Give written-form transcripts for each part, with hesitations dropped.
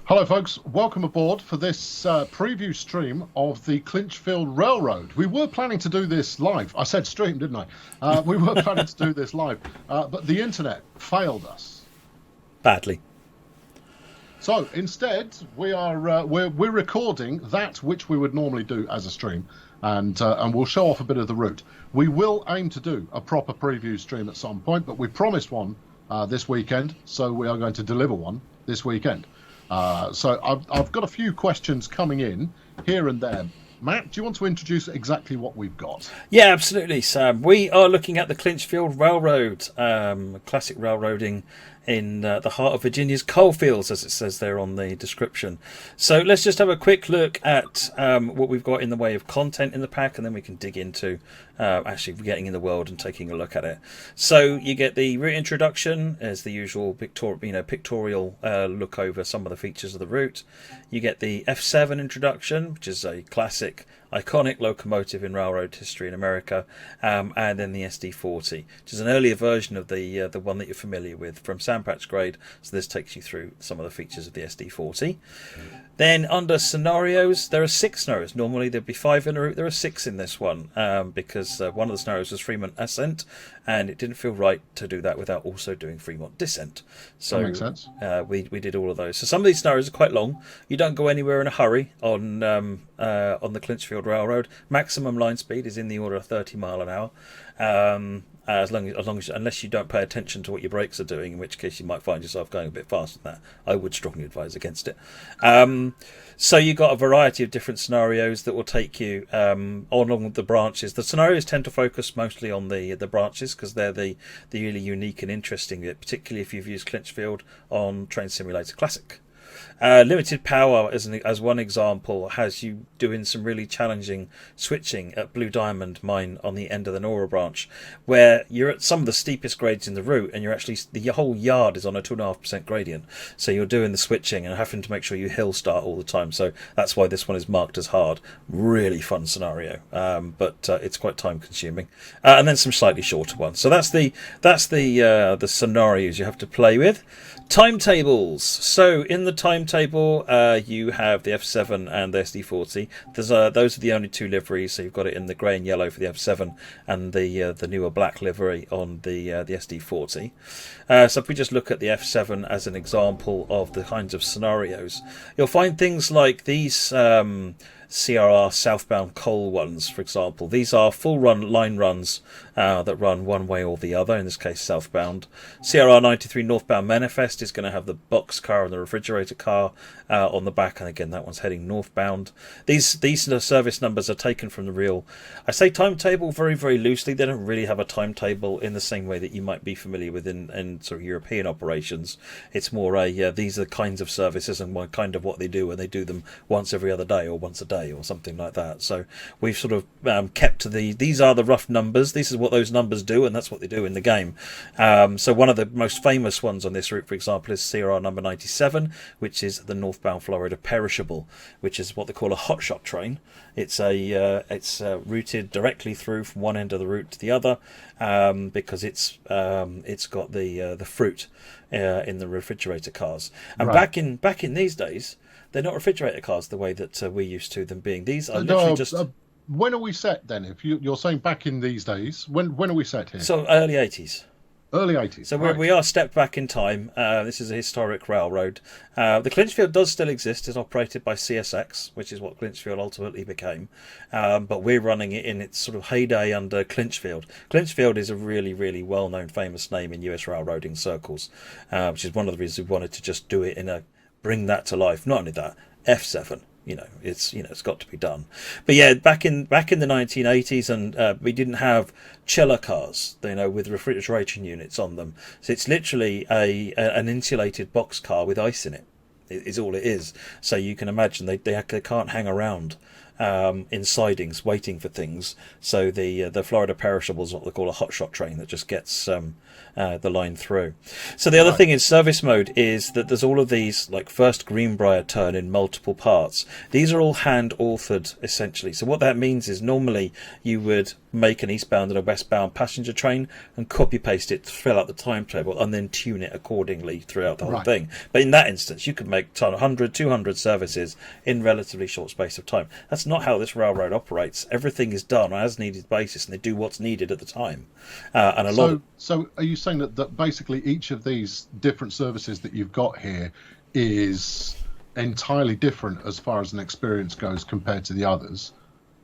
Hello folks, welcome aboard for this preview stream of the Clinchfield Railroad. We were planning to do this live. I said stream, didn't I? We were planning to do this live, but the internet failed us. Badly. So instead, we're recording that which we would normally do as a stream, and we'll show off a bit of the route. We will aim to do a proper preview stream at some point, but we promised one this weekend, so we are going to deliver one this weekend. So I've got a few questions coming in here and there. Matt, do you want to introduce exactly what we've got? Yeah, absolutely, Sam. We are looking at the Clinchfield Railroad, classic railroading in the heart of Virginia's coal fields, as it says there on the description. So let's just have a quick look at what we've got in the way of content in the pack, and then we can dig into actually getting in the world and taking a look at it. So you get the route introduction as the usual pictorial look over some of the features of the route. You get the F7 introduction, which is a classic, iconic locomotive in railroad history in America, and then the SD40, which is an earlier version of the one that you're familiar with from Sandpatch grade. So this takes you through some of the features of the SD40. Then under scenarios, there are 6 scenarios. Normally there'd be 5 in a route. There are 6 in this one because one of the scenarios was Fremont ascent, and it didn't feel right to do that without also doing Fremont descent. So that makes sense. We did all of those. So some of these scenarios are quite long. You don't go anywhere in a hurry on the Clinchfield Railroad. Maximum line speed is in the order of 30 mile an hour. Unless you don't pay attention to what your brakes are doing, in which case you might find yourself going a bit faster than that. I would strongly advise against it. So you've got a variety of different scenarios that will take you along the branches. The scenarios tend to focus mostly on the branches because they're the really unique and interesting bit, particularly if you've used Clinchfield on Train Simulator Classic. Limited power, as one example, has you doing some really challenging switching at Blue Diamond Mine on the end of the Nora branch, where you're at some of the steepest grades in the route, and the whole yard is on a 2.5% gradient. So you're doing the switching and having to make sure you hill start all the time. So that's why this one is marked as hard. Really fun scenario, but it's quite time consuming. And then some slightly shorter ones. So that's the scenarios you have to play with. Timetables. So in the timetable, you have the F7 and the SD40. Those are the only 2 liveries. So you've got it in the grey and yellow for the F7 and the newer black livery on the SD40. So if we just look at the F7 as an example of the kinds of scenarios, you'll find things like these CRR southbound coal ones, for example. These are full line runs that run one way or the other, in this case southbound. CRR 93 northbound manifest is going to have the box car and the refrigerator car on the back, and again that one's heading northbound. These service numbers are taken from the real, I say timetable very, very loosely. They don't really have a timetable in the same way that you might be familiar with in sort of European operations. It's more these are the kinds of services and kind of what they do, and they do them once every other day or once a day or something like that. So we've sort of kept to these are the rough numbers. This is what those numbers do, and that's what they do in the game. So one of the most famous ones on this route, for example, is CRR number 97, which is the northbound Florida perishable, which is what they call a hotshot train. It's routed directly through from one end of the route to the other because it's got the fruit in the refrigerator cars. And right. back in these days, they're not refrigerator cars the way that we're used to them being. These are literally just... when are we set then? If you're saying back in these days, when are we set here? So early 80s. Early 80s. So right. we are stepped back in time. This is a historic railroad. The Clinchfield does still exist. It's operated by CSX, which is what Clinchfield ultimately became. But we're running it in its sort of heyday under Clinchfield. Clinchfield is a really, really well-known, famous name in US railroading circles, which is one of the reasons we wanted to just do it bring that to life. Not only that, F7. It's got to be done. But yeah, back in the 1980s, and we didn't have chiller cars, with refrigeration units on them. So it's literally an insulated box car with ice in it. Is all it is. So you can imagine they can't hang around in sidings waiting for things. So the Florida Perishable is what they call a hotshot train that just gets the line through. So the other thing in service mode is that there's all of these, like first Greenbrier turn in multiple parts. These are all hand authored essentially. So what that means is normally you would make an eastbound and a westbound passenger train and copy paste it to fill out the timetable and then tune it accordingly throughout the whole thing. But in that instance you could make 100, 200 services in relatively short space of time. That's not how this railroad operates. Everything is done on as needed basis and they do what's needed at the time. So are you saying that basically each of these different services that you've got here is entirely different as far as an experience goes compared to the others?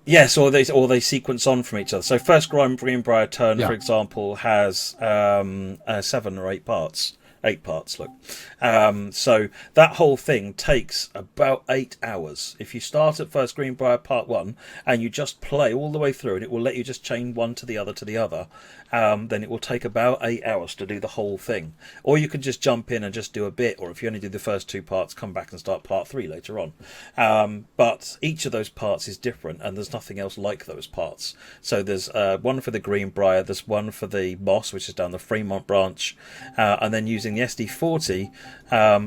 Yes, or they sequence on from each other. So first Greenbrier turn, for example, has 7 or 8 parts. 8 parts, look. So that whole thing takes about 8 hours. If you start at first Greenbrier part 1 and you just play all the way through and it will let you just chain one to the other, then it will take about 8 hours to do the whole thing. Or you could just jump in and just do a bit, or if you only do the first 2 parts, come back and start part 3 later on. But each of those parts is different and there's nothing else like those parts. So there's one for the Greenbrier, there's one for the Moss, which is down the Fremont branch, and then using the SD40,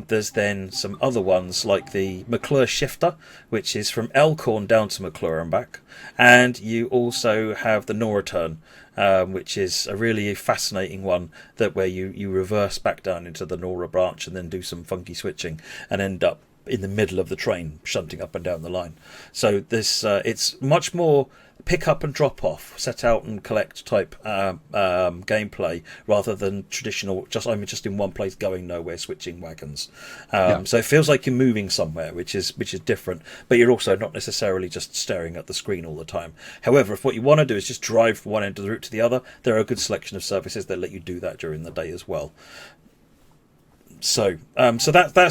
there's then some other ones like the Mcclure Shifter, which is from Elkhorn down to Mcclure and back, and you also have the Nora turn, which is a really fascinating one where you reverse back down into the Nora branch and then do some funky switching and end up in the middle of the train shunting up and down the line. So this it's much more pick up and drop off, set out and collect type gameplay rather than traditional I'm just in one place going nowhere switching wagons. So it feels like you're moving somewhere, which is different, but you're also not necessarily just staring at the screen all the time. However, if what you want to do is just drive from one end of the route to the other, there are a good selection of services that let you do that during the day as well. So that's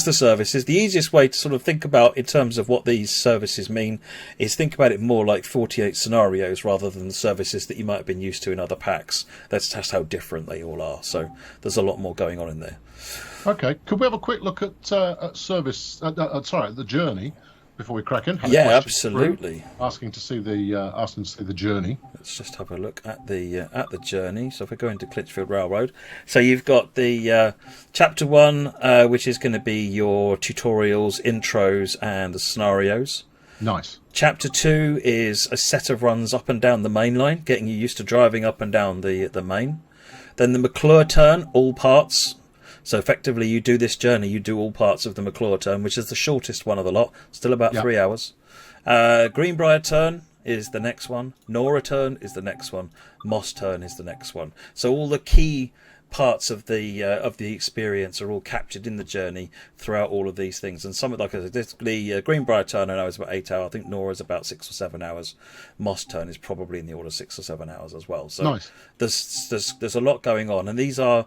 the services. The easiest way to sort of think about in terms of what these services mean is think about it more like 48 scenarios rather than the services that you might have been used to in other packs. That's just how different they all are. So there's a lot more going on in there. Okay, could we have a quick look at service? The journey before we crack in. Yeah, absolutely. Asking to see the journey. Let's just have a look at the journey. So if we go into Clinchfield Railroad, so you've got the chapter 1, which is going to be your tutorials, intros, and the scenarios. Nice. Chapter 2 is a set of runs up and down the main line, getting you used to driving up and down the main. Then the Mcclure turn, all parts. So effectively, you do this journey, you do all parts of the Mcclure turn, which is the shortest one of the lot, still about 3 hours. Greenbrier turn is the next one. Nora turn is the next one. Moss turn is the next one. So all the key parts of the experience are all captured in the journey throughout all of these things. And some, like I said, the Greenbrier turn I know is about 8 hours. I think Nora's about 6 or 7 hours. Moss turn is probably in the order of 6 or 7 hours as well. So nice. There's a lot going on, and these are.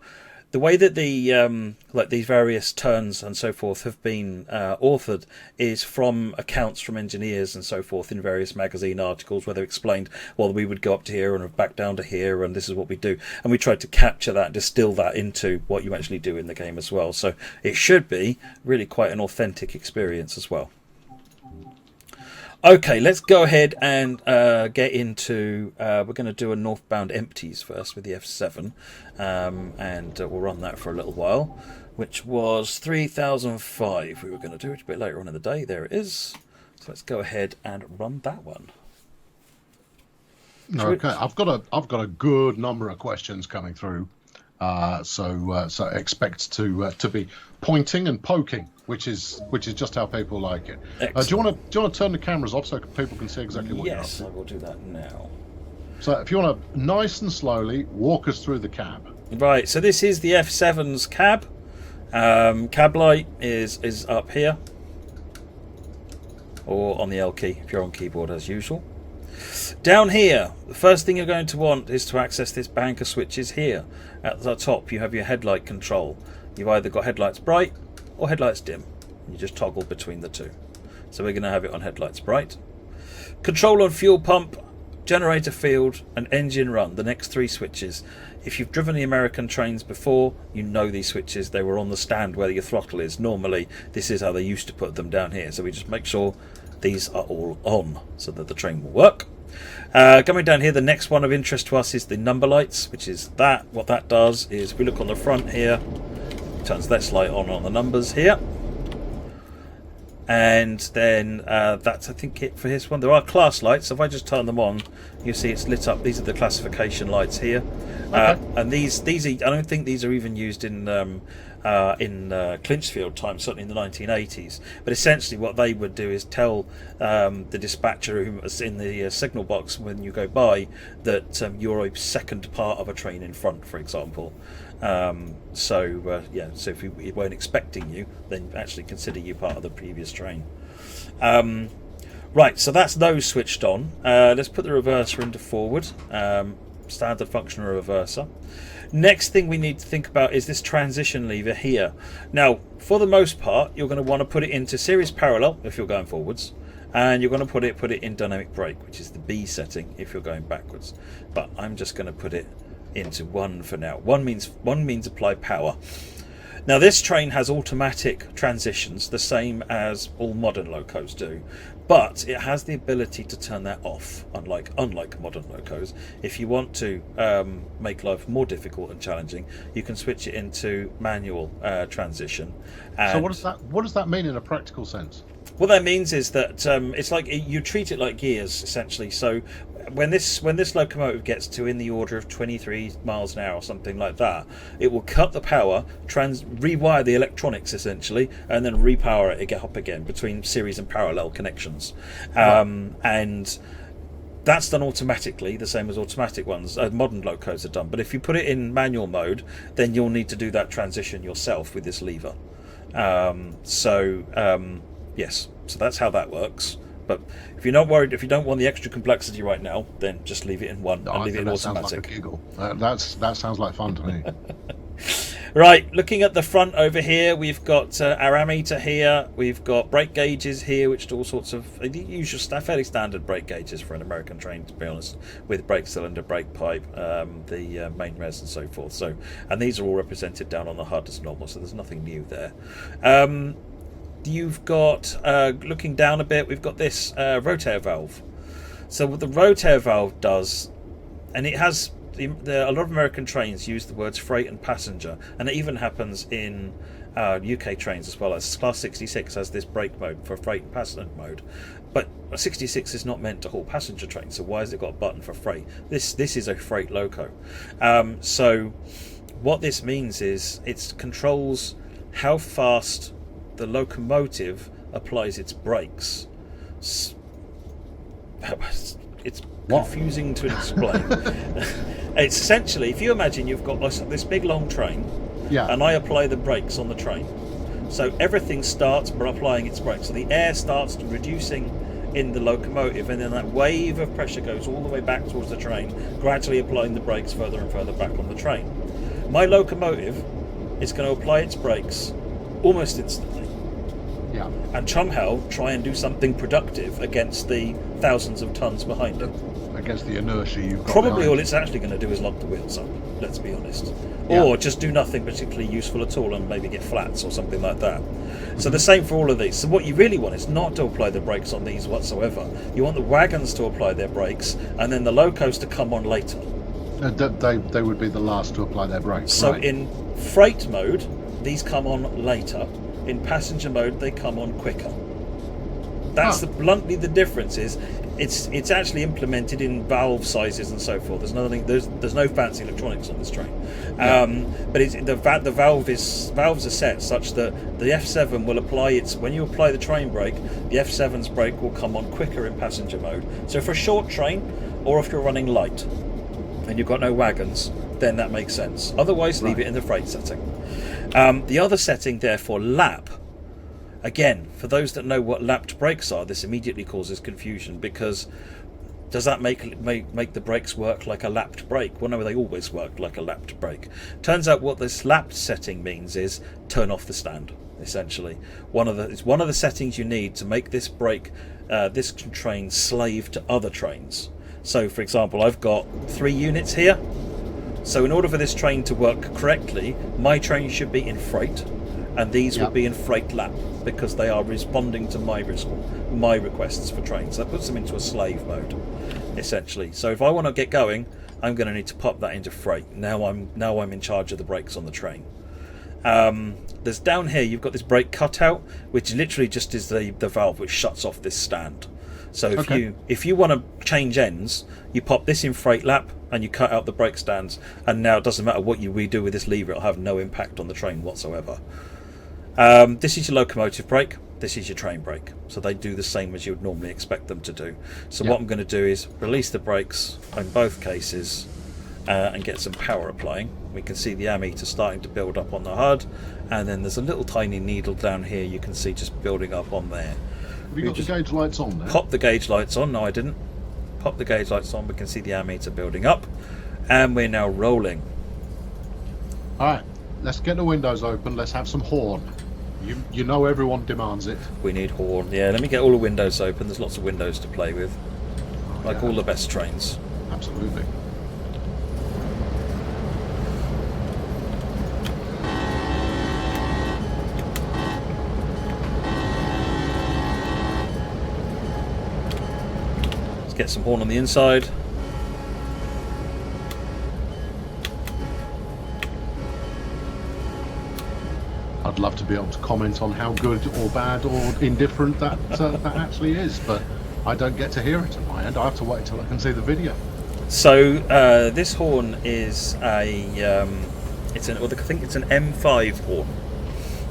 The way that these various turns and so forth have been authored is from accounts from engineers and so forth in various magazine articles where they've explained, well, we would go up to here and back down to here and this is what we do. And we tried to capture that, distill that into what you actually do in the game as well. So it should be really quite an authentic experience as well. Okay, let's go ahead and get into... we're going to do a northbound empties first with the F7. And we'll run that for a little while, which was 3005. We were going to do it a bit later on in the day. There it is. So let's go ahead and run that one. Okay, I've got a good number of questions coming through. So expect to be pointing and poking, which is just how people like it. Do you want to turn the cameras off so people can see exactly what you're up to? Yes, I will do that now. So if you want to nice and slowly walk us through the cab. Right. So this is the F7s Cab. Cab light is up here, or on the L key if you're on keyboard as usual. Down here, the first thing you're going to want is to access this bank of switches here. At the top, you have your headlight control. You've either got headlights bright or headlights dim. You just toggle between the two. So we're going to have it on headlights bright. Control on fuel pump, generator field, and engine run, the next 3 switches. If you've driven the American trains before, you know these switches. They were on the stand where your throttle is. Normally, this is how they used to put them down here. So we just make sure these are all on so that the train will work. Coming down here, the next one of interest to us is the number lights, which is that. What that does is, if we look on the front here, it turns this light on the numbers here. And then that's, I think, it for this one. There are class lights, so if I just turn them on, you see it's lit up. These are the classification lights here. Okay. And these are, I don't think these are even used in Clinchfield time, certainly in the 1980s. But essentially what they would do is tell the dispatcher who was in the signal box when you go by that you're a second part of a train in front, for example. So if we weren't expecting you, then actually consider you part of the previous train. Right, so that's those switched on. Let's put the reverser into forward. Standard function reverser. Next thing we need to think about is this transition lever here. Now, for the most part, you're going to want to put it into series parallel if you're going forwards, and you're going to put it in dynamic brake, which is the B setting if you're going backwards. But I'm just going to put it into 1 for now. One means apply power. Now this train has automatic transitions, the same as all modern locos do, but it has the ability to turn that off, unlike modern locos. If you want to make life more difficult and challenging, you can switch it into manual transition. And so what does that mean in a practical sense? what that means is that it's like you treat it like gears, essentially. So when this locomotive gets to in the order of 23 miles an hour or something like that, it will cut the power, rewire the electronics essentially, and then repower it up again between series and parallel connections. And that's done automatically, the same as automatic ones. Modern locos are done. But if you put it in manual mode, then you'll need to do that transition yourself with this lever. Yes, so that's how that works. But if you're not worried, if you don't want the extra complexity right now, then just leave it in one and leave it in automatic. Sounds like a giggle. That sounds like fun to me. Right, looking at the front over here, we've got our ammeter here, we've got brake gauges here, which do all sorts of usual stuff, fairly standard brake gauges for an American train, to be honest, with brake cylinder, brake pipe, the main res and so forth. So, and these are all represented down on the HUD as normal, so there's nothing new there. You've got, looking down a bit, we've got this rotator valve. So what the rotator valve does, and it has, a lot of American trains use the words freight and passenger, and it even happens in UK trains as well. As Class 66 has this brake mode for freight and passenger mode, but 66 is not meant to haul passenger trains, so why has it got a button for freight? This is a freight loco. So what this means is it controls how fast the locomotive applies its brakes. It's confusing to explain. It's essentially, if you imagine you've got this big long train, and I apply the brakes on the train, so everything starts by applying its brakes. So the air starts reducing in the locomotive, and then that wave of pressure goes all the way back towards the train, gradually applying the brakes further and further back on the train. My locomotive is going to apply its brakes almost instantly. And somehow try and do something productive against the thousands of tons behind it. Against the inertia you've got. Probably all it's actually going to do is lock the wheels up, let's be honest. Or just do nothing particularly useful at all and maybe get flats or something like that. So the same for all of these. So what you really want is not to apply the brakes on these whatsoever. You want the wagons to apply their brakes and then the locos to come on later. They would be the last to apply their brakes. So in freight mode, these come on later. In passenger mode, they come on quicker. That's bluntly the difference. Is it's actually implemented in valve sizes and so forth. There's no fancy electronics on this train, but the valves are set such that the F7 will apply when you apply the train brake, the F7's brake will come on quicker in passenger mode. So for a short train, or if you're running light and you've got no wagons, then that makes sense. Otherwise, leave it in the freight setting. The other setting, therefore, lap. Again, for those that know what lapped brakes are, this immediately causes confusion, because does that make the brakes work like a lapped brake? Well, no, they always work like a lapped brake. Turns out what this lapped setting means is turn off the stand, essentially. It's one of the settings you need to make this brake, this train slave to other trains. So, for example, I've got 3 units here. So in order for this train to work correctly, my train should be in freight, and these would be in freight lap because they are responding to my requests for trains. So that puts them into a slave mode, essentially. So if I want to get going, I'm going to need to pop that into freight. Now I'm in charge of the brakes on the train. There's down here, you've got this brake cutout, which literally just is the valve which shuts off this stand. So if you want to change ends, you pop this in freight lap and you cut out the brake stands, and now it doesn't matter what we do with this lever, it'll have no impact on the train whatsoever. This is your locomotive brake, this is your train brake, so they do the same as you would normally expect them to do. So what I'm going to do is release the brakes in both cases and get some power applying. We can see the ammeter starting to build up on the HUD, and then there's a little tiny needle down here you can see just building up on there. Have you got the gauge lights on there? Pop the gauge lights on. No, I didn't. Pop the gauge lights on. We can see the ammeter building up, and we're now rolling. Alright, let's get the windows open. Let's have some horn. You know everyone demands it. We need horn. Yeah, let me get all the windows open. There's lots of windows to play with, like all the best trains. Absolutely. Get some horn on the inside. I'd love to be able to comment on how good or bad or indifferent that actually is, but I don't get to hear it at my end. I have to wait till I can see the video. So this horn is I think it's an M5 horn.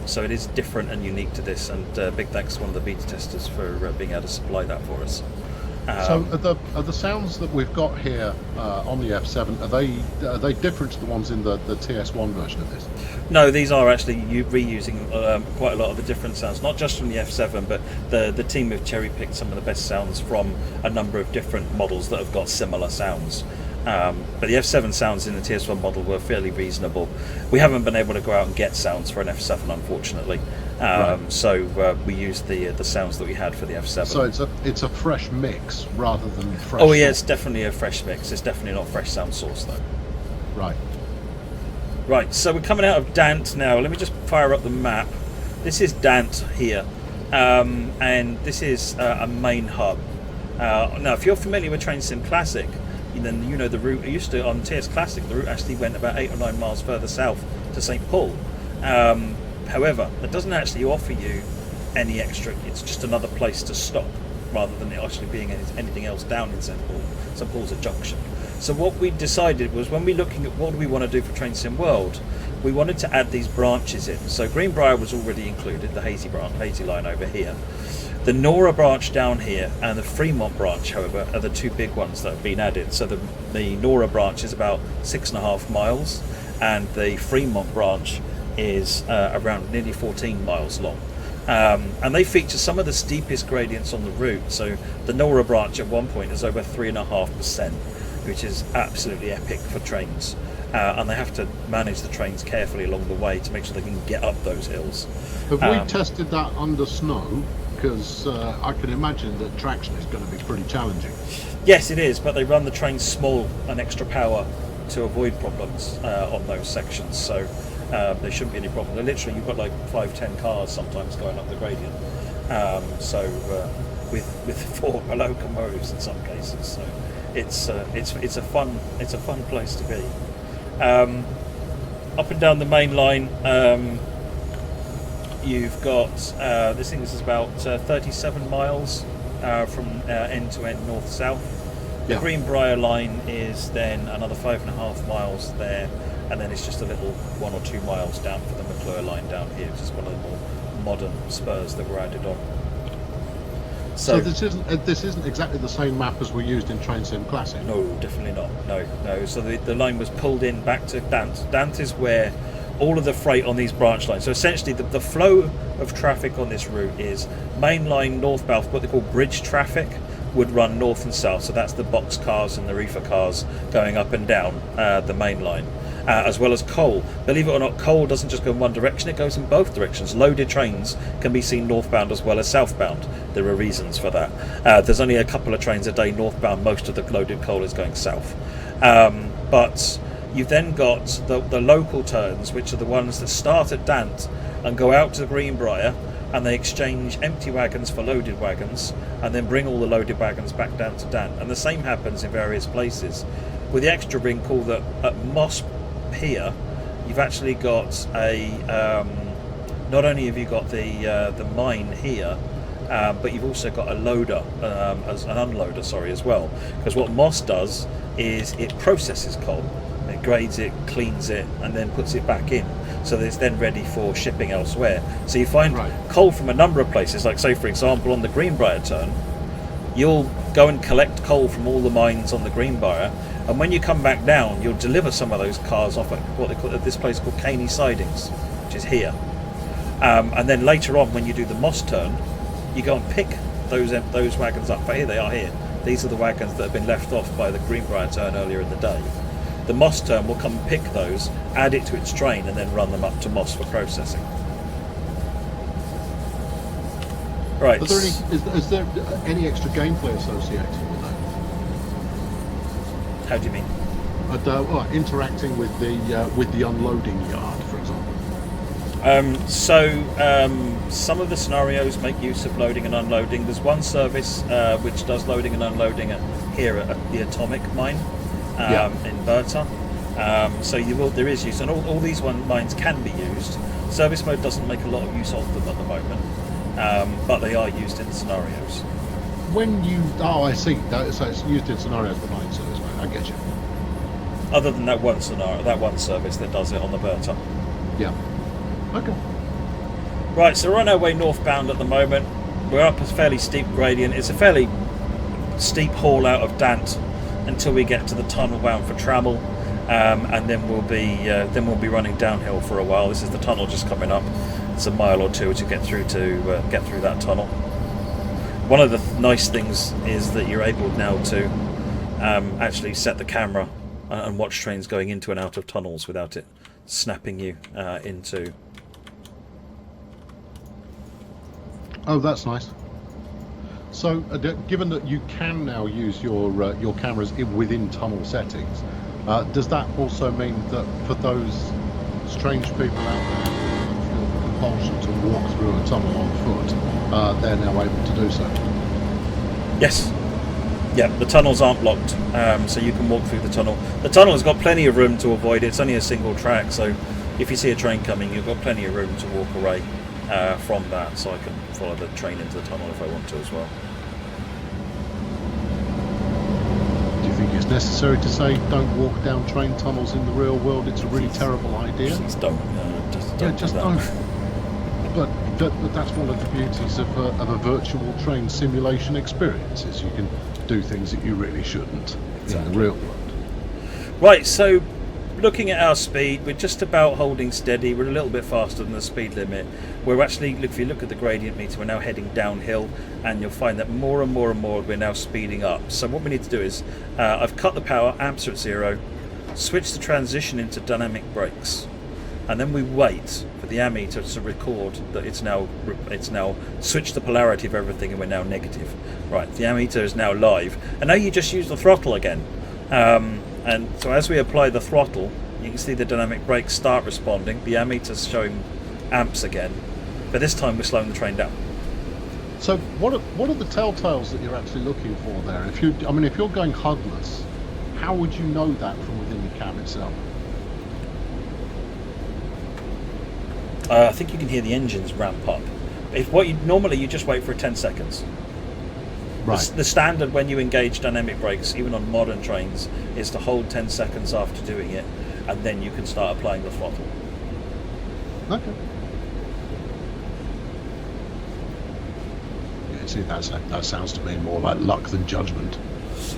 So it is different and unique to this, and big thanks to one of the beta testers for being able to supply that for us. So are the sounds that we've got here on the F7, are they different to the ones in the TS1 version of this? No, these are actually reusing quite a lot of the different sounds, not just from the F7, but the team have cherry-picked some of the best sounds from a number of different models that have got similar sounds. But the F7 sounds in the TS1 model were fairly reasonable. We haven't been able to go out and get sounds for an F7, unfortunately. So we used the sounds that we had for the F7. So it's a fresh mix rather than fresh. Oh yeah, it's definitely a fresh mix. It's definitely not fresh sound source though. Right, so we're coming out of Dant now. Let me just fire up the map. This is Dant here, and this is a main hub. Now, if you're familiar with Train Sim Classic, then you know the route. It used to, on TS Classic, the route actually went about 8 or 9 miles further south to St Paul. However, it doesn't actually offer you any extra. It's just another place to stop, rather than it actually being anything else down in St Paul. St Paul's a junction. So what we decided was, when we're looking at what do we want to do for Train Sim World, we wanted to add these branches in. So Greenbrier was already included, the Hazy line over here. The Nora branch down here and the Fremont branch, however, are the two big ones that have been added. So the Nora branch is about 6.5 miles, and the Fremont branch is around nearly 14 miles long. And they feature some of the steepest gradients on the route. So the Nora branch at one point is over 3.5%, which is absolutely epic for trains. And they have to manage the trains carefully along the way to make sure they can get up those hills. Have we tested that under snow? Because I can imagine that traction is going to be pretty challenging. Yes, it is, but they run the trains small and extra power to avoid problems on those sections, so there shouldn't be any problem. Literally, you've got like 5-10 cars sometimes going up the gradient, with 4 locomotives in some cases. So it's a fun place to be. Up and down the main line. You've got this thing is about 37 miles from end to end, north-south. The Greenbrier line is then another 5.5 miles there, and then it's just a little 1 or 2 miles down for the Mcclure line down here, which is one of the more modern spurs that were added on. So this isn't exactly the same map as we used in Train Sim Classic? No, definitely not. No. So the line was pulled in back to Dant. Dant is where all of the freight on these branch lines. So essentially the flow of traffic on this route is main line northbound, what they call bridge traffic, would run north and south. So that's the box cars and the reefer cars going up and down the main line, as well as coal. Believe it or not, coal doesn't just go in one direction, it goes in both directions. Loaded trains can be seen northbound as well as southbound. There are reasons for that. There's only a couple of trains a day northbound. Most of the loaded coal is going south. But You've then got the local turns, which are the ones that start at Dant and go out to the Greenbrier, and they exchange empty wagons for loaded wagons, and then bring all the loaded wagons back down to Dant. And the same happens in various places. With the extra wrinkle that at Moss here, you've actually got a not only have you got the mine here, but you've also got a loader, as an unloader, as well. Because what Moss does is it processes coal, it grades it, cleans it, and then puts it back in, so that it's then ready for shipping elsewhere. So you find coal from a number of places, like say for example on the Greenbrier turn, you'll go and collect coal from all the mines on the Greenbrier, and when you come back down, you'll deliver some of those cars off at what they call at this place called Caney Sidings, which is here. And then later on, when you do the Moss turn, you go and pick those wagons up. But here they are here. These are the wagons that have been left off by the Greenbrier turn earlier in the day. The Moss turn will come and pick those, add it to its train, and then run them up to Moss for processing. Right. Is there any extra gameplay associated with that? How do you mean? Interacting with the unloading yard, for example. Some of the scenarios make use of loading and unloading. There's one service which does loading and unloading here at the Atomic Mine in Berta. There is use, and all these mines can be used. Service mode doesn't make a lot of use of them at the moment, but they are used in scenarios. I see. So it's used in scenarios, but not in service mode. I get you. Other than that one scenario, that one service that does it on the Berta. Yeah. Okay. Right, so we're on our way northbound at the moment. We're up a fairly steep gradient. It's a fairly steep haul out of Dant until we get to the tunnel bound for Trammell, and then we'll be running downhill for a while. This is the tunnel just coming up. It's a mile or two to get through that tunnel. One of the nice things is that you're able now to actually set the camera and watch trains going into and out of tunnels without it snapping you into. Oh, that's nice. So, given that you can now use your cameras within tunnel settings, does that also mean that for those strange people out there who feel the compulsion to walk through a tunnel on foot, they're now able to do so? Yes. Yeah, the tunnels aren't blocked, so you can walk through the tunnel. The tunnel has got plenty of room to avoid it. It's only a single track, so if you see a train coming, you've got plenty of room to walk away from that, so I can follow the train into the tunnel if I want to as well. Do you think it's necessary to say don't walk down train tunnels in the real world? It's a really terrible idea. Please don't. Just don't. But that's one of the beauties of a virtual train simulation experience, is you can do things that you really shouldn't in the real world. Right, so looking at our speed, we're just about holding steady. We're a little bit faster than the speed limit. We're actually, if you look at the gradient meter, we're now heading downhill, and you'll find that more and more we're now speeding up. So what we need to do is, I've cut the power, amps are at 0, switch the transition into dynamic brakes, and then we wait for the ammeter to record that it's now switched the polarity of everything, and we're now negative. Right, the ammeter is now live, and now you just use the throttle again. And so as we apply the throttle, you can see the dynamic brakes start responding. The ammeter's showing amps again, but this time we're slowing the train down. So what are the telltales that you're actually looking for there? If you're going HUDless, how would you know that from within the cab itself? I think you can hear the engines ramp up. Normally you just wait for 10 seconds. Right. The standard when you engage dynamic brakes, even on modern trains, is to hold 10 seconds after doing it, and then you can start applying the throttle. Okay. Yeah, see, that sounds to me more like luck than judgment.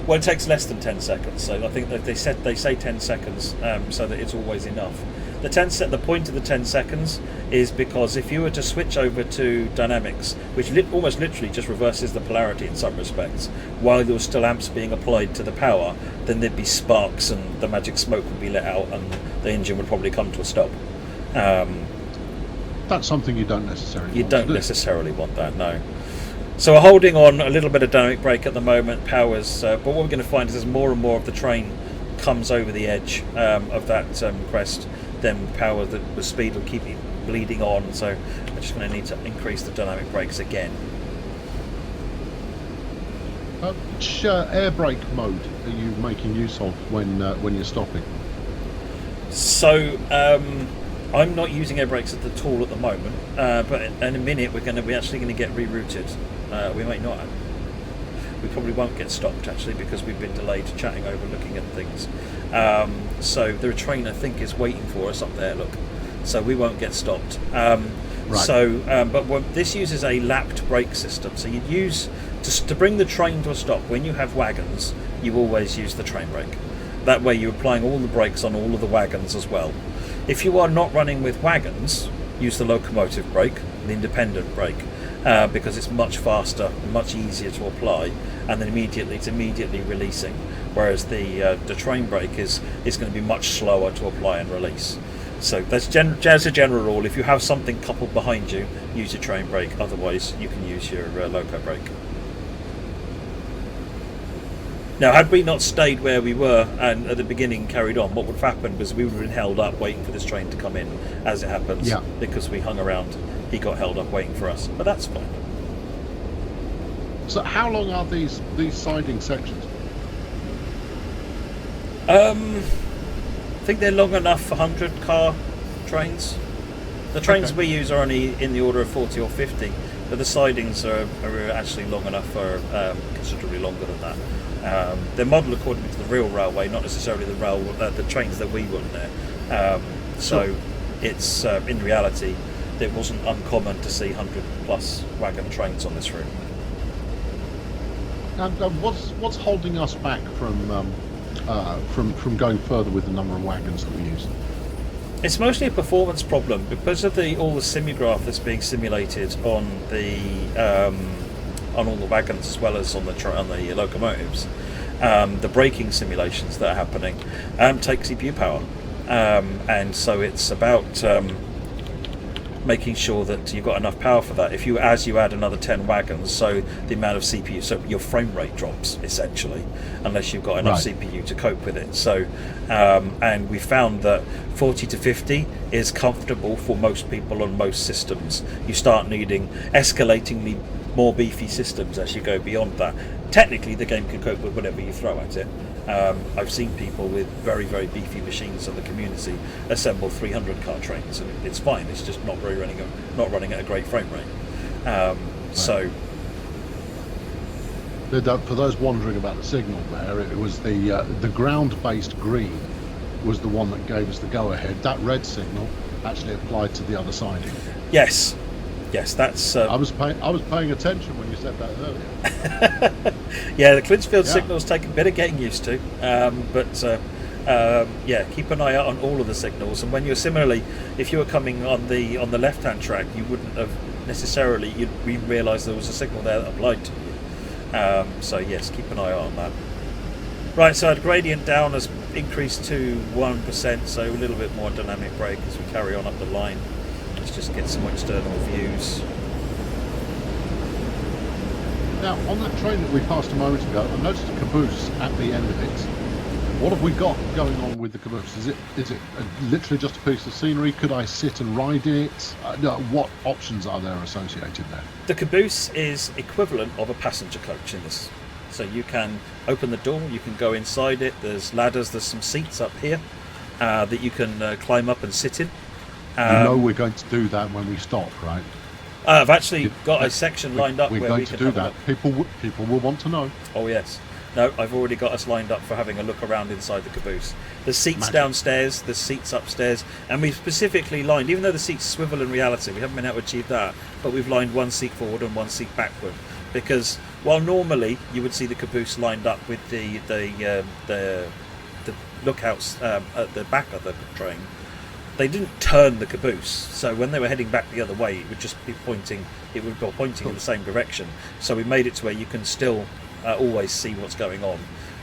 Well, it takes less than 10 seconds, so I think that they say 10 seconds, so that it's always enough. The point of the 10 seconds is because if you were to switch over to dynamics, which almost literally just reverses the polarity in some respects, while there were still amps being applied to the power, then there'd be sparks and the magic smoke would be let out and the engine would probably come to a stop. That's something you don't necessarily want that, no. So we're holding on a little bit of dynamic brake at the moment, powers, but what we're going to find is there's more and more of the train comes over the edge of that crest, then the speed will keep it bleeding on. So I'm just going to need to increase the dynamic brakes again. Which air brake mode are you making use of when you're stopping? So I'm not using air brakes at all at the moment, but in a minute we're actually going to get rerouted. We might not. We probably won't get stopped actually because we've been delayed chatting over looking at things. So the train I think is waiting for us up there. Look, so we won't get stopped. Right. So, but this uses a lapped brake system. So you'd use to bring the train to a stop. When you have wagons, you always use the train brake. That way you're applying all the brakes on all of the wagons as well. If you are not running with wagons, use the locomotive brake, the independent brake, because it's much faster, much easier to apply, and then it's immediately releasing. Whereas the train brake is going to be much slower to apply and release. So that's as a general rule. If you have something coupled behind you, use your train brake. Otherwise, you can use your loco brake. Now, had we not stayed where we were and at the beginning carried on, what would have happened was we would have been held up waiting for this train to come in, as it happens, because we hung around. He got held up waiting for us, but that's fine. So how long are these siding sections? I think they're long enough for 100-car trains. The trains we use are only in the order of 40 or 50, but the sidings are actually long enough for considerably longer than that. They're modelled according to the real railway, not necessarily the trains that we run there. So it's in reality, it wasn't uncommon to see 100-plus wagon trains on this route. And what's holding us back from going further with the number of wagons that we use? It's mostly a performance problem because of all the simulgraph that's being simulated on all the wagons as well as on the locomotives. The braking simulations that are happening take CPU power, and so it's about making sure that you've got enough power for that. As you add another 10 wagons, so the amount of CPU, so your frame rate drops essentially, unless you've got enough CPU to cope with it. So, and we found that 40 to 50 is comfortable for most people on most systems. You start needing escalatingly more beefy systems as you go beyond that. Technically, the game can cope with whatever you throw at it. I've seen people with very, very beefy machines in the community assemble 300-car trains, and it's fine. It's just not running at a great frame rate. So, for those wondering about the signal there, it was the ground-based green was the one that gave us the go-ahead. That red signal actually applied to the other siding. Yes, that's. I was paying attention when you said that earlier. Yeah, the Clinchfield signals take a bit of getting used to, but keep an eye out on all of the signals. And when you're if you were coming on the left-hand track, you wouldn't have necessarily you'd realise there was a signal there that applied to you. So yes, keep an eye out on that. Right, so our gradient down has increased to 1%, so a little bit more dynamic brake as we carry on up the line. Let's just get some external views. Now, on that train that we passed a moment ago, I noticed a caboose at the end of it. What have we got going on with the caboose? Is it literally just a piece of scenery? Could I sit and ride it? What options are there associated there? The caboose is equivalent of a passenger coach in this. So you can open the door, you can go inside it. There's ladders, there's some seats up here that you can climb up and sit in. We're going to do that when we stop, right? I've actually got a section lined up where we can do that. People will want to know. Oh yes. No, I've already got us lined up for having a look around inside the caboose. There's seats downstairs, there's seats upstairs, and we've specifically lined, even though the seats swivel in reality, we haven't been able to achieve that, but we've lined one seat forward and one seat backward. Because while normally you would see the caboose lined up with the lookouts at the back of the train, they didn't turn the caboose, so when they were heading back the other way, it would just be pointing. It would be pointing in the same direction. So we made it to where you can still always see what's going on,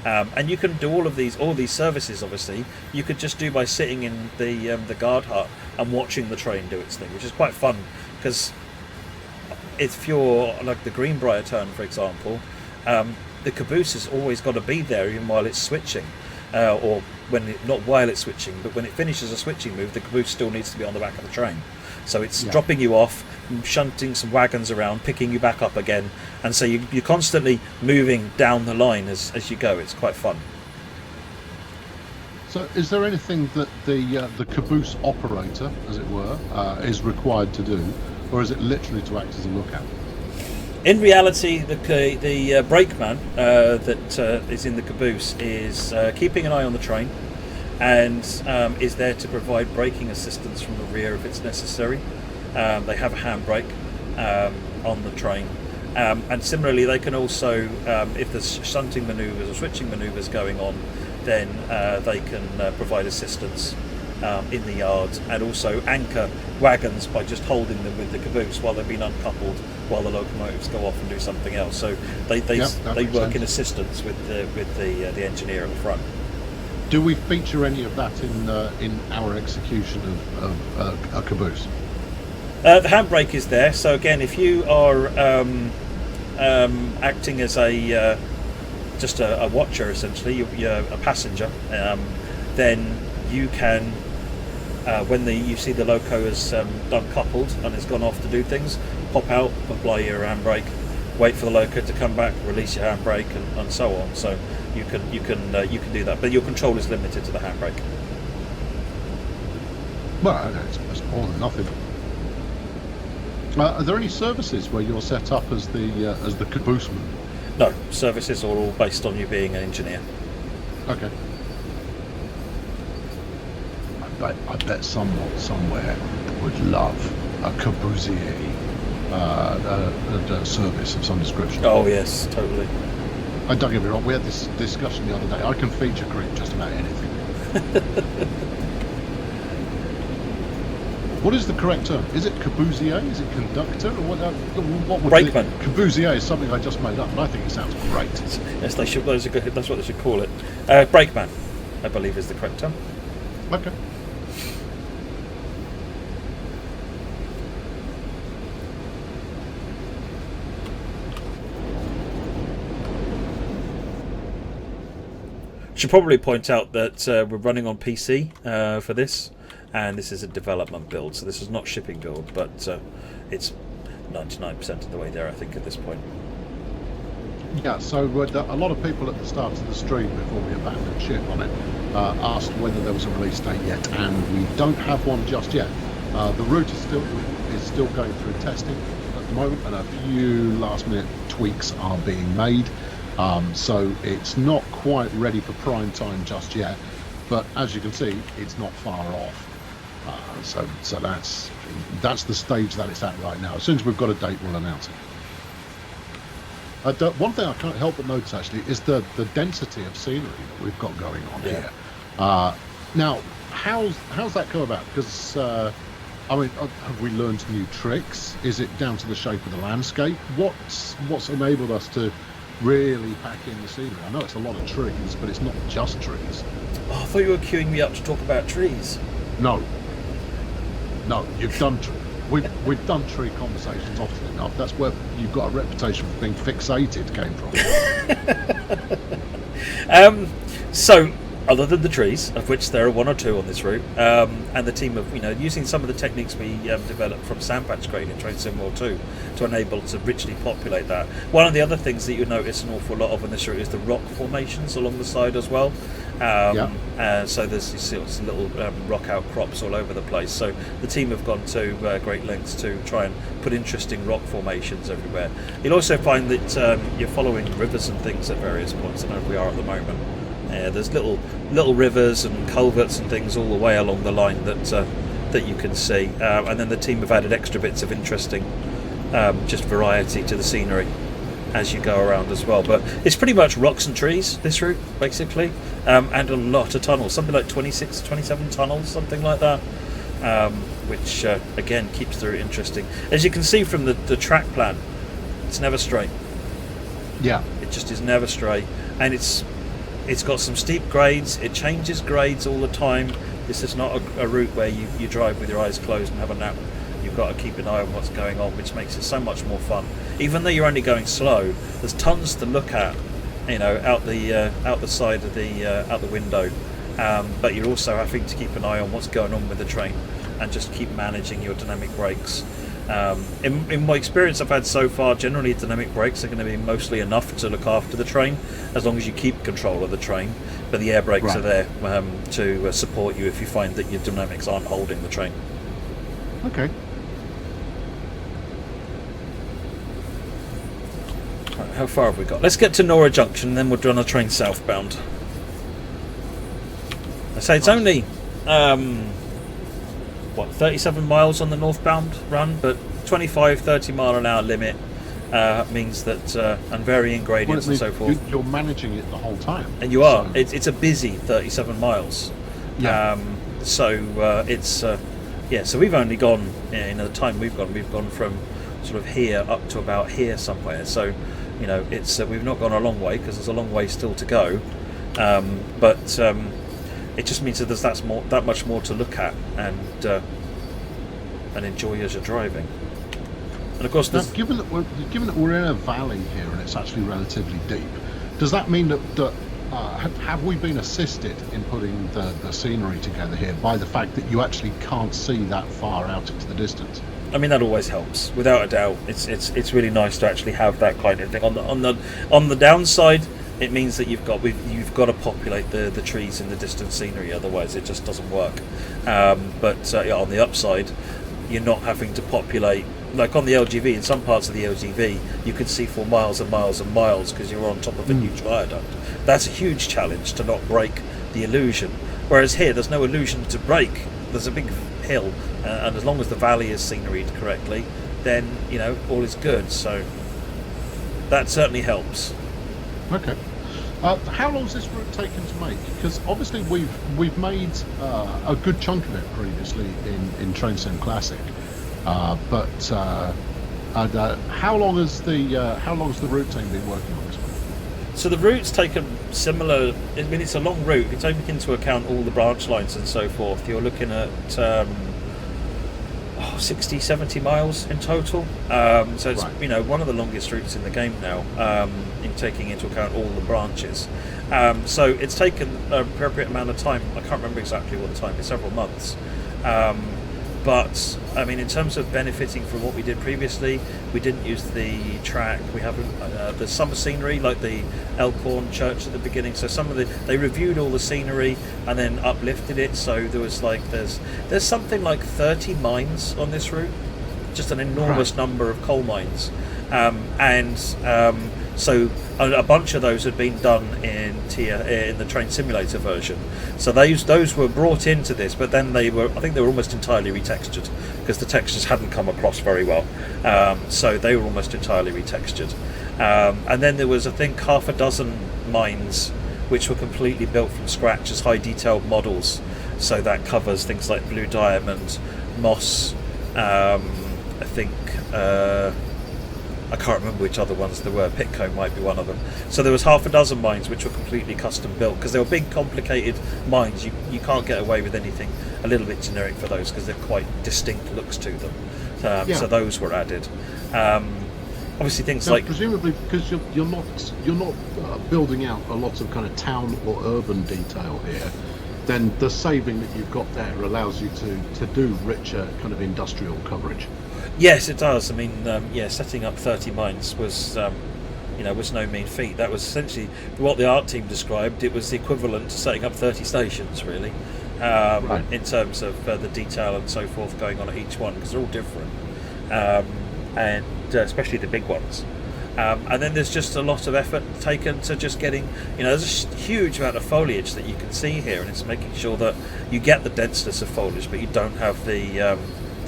and you can do all these services. Obviously, you could just do by sitting in the guard hut and watching the train do its thing, which is quite fun. Because if you're like the Greenbrier turn, for example, the caboose has always got to be there even while it's switching. or not while it's switching, but when it finishes a switching move, the caboose still needs to be on the back of the train. So it's dropping you off, shunting some wagons around, picking you back up again, and so you're constantly moving down the line as you go. It's quite fun. So is there anything that the caboose operator, as it were, is required to do, or is it literally to act as a lookout? In reality, the brakeman that is in the caboose is keeping an eye on the train, and is there to provide braking assistance from the rear if it's necessary. They have a handbrake on the train, and similarly they can also, if there's shunting manoeuvres or switching manoeuvres going on, then they can provide assistance in the yard, and also anchor wagons by just holding them with the caboose while they've been uncoupled, while the locomotives go off and do something else. So they work in assistance with the engineer at the front. Do we feature any of that in our execution of a caboose? The handbrake is there. So again, if you are acting as just a watcher, essentially, you're a passenger, then you can, when you see the loco has uncoupled and has gone off to do things, pop out, apply your handbrake, wait for the loco to come back, release your handbrake, and so on. So you can do that, but your control is limited to the handbrake. Well, it's more than nothing. Are there any services where you're set up as the cabooseman? No, services are all based on you being an engineer. Okay. I bet someone somewhere would love a cabousier service of some description. Oh yes, totally. And don't get me wrong, we had this discussion the other day. I can feature creep just about anything. What is the correct term? Is it cabousier? Is it conductor? Or what would brakeman. Cabousier is something I just made up, and I think it sounds great. Yes, they should. That's what they should call it. Brakeman, I believe, is the correct term. Okay. Should probably point out that we're running on PC for this, and this is a development build, so this is not shipping build, but it's 99% of the way there, I think, at this point. Yeah, so a lot of people at the start of the stream, before we abandoned ship on it, asked whether there was a release date yet, and we don't have one just yet. The route is still going through testing at the moment, and a few last-minute tweaks are being made. So it's not quite ready for prime time just yet, but as you can see, it's not far off. So that's the stage that it's at right now. As soon as we've got a date, we'll announce it. One thing I can't help but notice actually is the density of scenery that we've got going on here. Now, how's that come about? Because I mean, have we learned new tricks? Is it down to the shape of the landscape? What's enabled us to really pack in the scenery? I know it's a lot of trees, but it's not just trees. Oh, I thought you were queuing me up to talk about trees. No, you've done we've done tree conversations often enough. That's where you've got a reputation for being fixated came from. So other than the trees, of which there are one or two on this route, and the team of, using some of the techniques we developed from sandpatch grading in Train Sim World 2 to enable to richly populate that. One of the other things that you notice an awful lot of on this route is the rock formations along the side as well. So there's these little rock outcrops all over the place. So the team have gone to great lengths to try and put interesting rock formations everywhere. You'll also find that you're following rivers and things at various points, and we are at the moment. There's little rivers and culverts and things all the way along the line that you can see, and then the team have added extra bits of interesting just variety to the scenery as you go around as well. But it's pretty much rocks and trees, this route, basically, and a lot of tunnels, something like 26, 27 tunnels, something like that, which again keeps the route interesting. As you can see from the track plan, it's never straight. Yeah, it just is never straight, and it's got some steep grades. It changes grades all the time. This is not a route where you drive with your eyes closed and have a nap. You've got to keep an eye on what's going on, which makes it so much more fun. Even though you're only going slow, there's tons to look at out the side of the out the window. But you're also having to keep an eye on what's going on with the train and just keep managing your dynamic brakes. In my experience I've had so far, generally dynamic brakes are going to be mostly enough to look after the train as long as you keep control of the train, but the air brakes are there to support you if you find that your dynamics aren't holding the train. Okay. Right, how far have we got? Let's get to Nora Junction, then we'll run a train southbound. I say it's only 37 miles on the northbound run, but 25-30 mile an hour limit means that and varying gradients and so forth. You're managing it the whole time, and you are. It's a busy 37 miles. Yeah. So we've only gone in the time we've gone from sort of here up to about here somewhere. So it's we've not gone a long way because there's a long way still to go. But it just means that there's that much more to look at and enjoy as you're driving. And of course, given that we're in a valley here and it's actually relatively deep, does that mean that have we been assisted in putting the scenery together here by the fact that you actually can't see that far out into the distance? I mean, that always helps, without a doubt. It's really nice to actually have that kind of thing. On the downside, it means that you've got to populate the trees in the distant scenery, otherwise it just doesn't work. But on the upside, you're not having to populate, like on the LGV. In some parts of the LGV, you can see for miles and miles and miles because you're on top of a huge viaduct. That's a huge challenge to not break the illusion. Whereas here, there's no illusion to break. There's a big hill, and as long as the valley is sceneried correctly, then all is good. So that certainly helps. Okay. How long has this route taken to make? Because obviously we've made a good chunk of it previously in Train Sim Classic, but how long has the route team been working on this one? So the route's taken similar. I mean, it's a long route. If you take into account all the branch lines and so forth, you're looking at 60, 70 miles in total. So it's one of the longest routes in the game now, in taking into account all the branches. So it's taken an appropriate amount of time. I can't remember exactly what the time is, several months. But I mean, in terms of benefiting from what we did previously, we didn't use the track. We haven't there's some scenery like the Elkhorn Church at the beginning. So they reviewed all the scenery and then uplifted it. So there was there's something like 30 mines on this route, just an enormous number of coal mines, so a bunch of those had been done in the Train Simulator version. So those were brought into this, but then I think they were almost entirely retextured because the textures hadn't come across very well. So they were almost entirely retextured. And then there was, I think, half a dozen mines which were completely built from scratch as high detailed models. So that covers things like Blue Diamond, Moss, I think. I can't remember which other ones there were. Pitco might be one of them. So there was half a dozen mines which were completely custom built because they were big, complicated mines. You can't get away with anything a little bit generic for those because they're quite distinct looks to them. So those were added. Obviously, things like presumably because you're not building out a lot of kind of town or urban detail here. Then the saving that you've got there allows you to do richer kind of industrial coverage. Yes, it does. I mean, setting up 30 mines was no mean feat. That was essentially what the art team described. It was the equivalent to setting up 30 stations, really, in terms of the detail and so forth going on at each one, because they're all different, and especially the big ones. And then there's just a lot of effort taken to just getting, there's a huge amount of foliage that you can see here, and it's making sure that you get the denseness of foliage, but you don't have the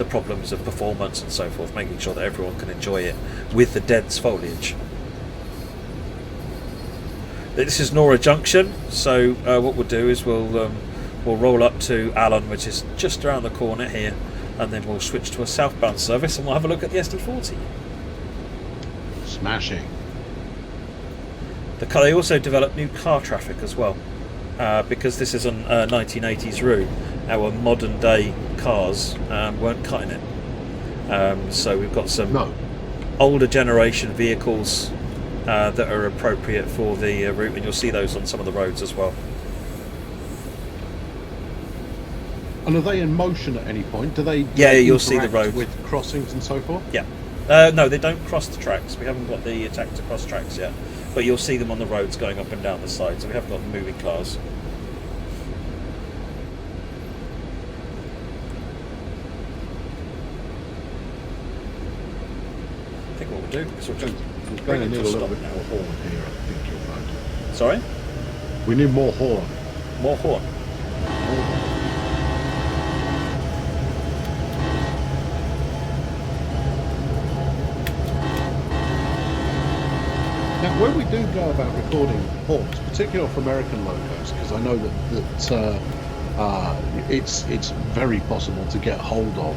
problems of performance and so forth, making sure that everyone can enjoy it with the dense foliage. This is Nora Junction, so what we'll do is we'll roll up to Allen, which is just around the corner here, and then we'll switch to a southbound service and we'll have a look at the SD40. Smashing. They also developed new car traffic as well, because this is a 1980s route. Our modern day cars weren't cutting it, so we've got some older generation vehicles that are appropriate for the route, and you'll see those on some of the roads as well. And are they in motion at any point? Do they? Yeah, you'll see the road with crossings and so forth. Yeah. No, they don't cross the tracks. We haven't got the attack to cross tracks yet, but you'll see them on the roads going up and down the sides. So we haven't got moving cars. I think what we'll do is we're going to need a little bit more horn here, I think you'll find. Sorry? We need more horn. More horn. Now, when we do go about recording horns, particularly for American locos, because I know that it's very possible to get hold of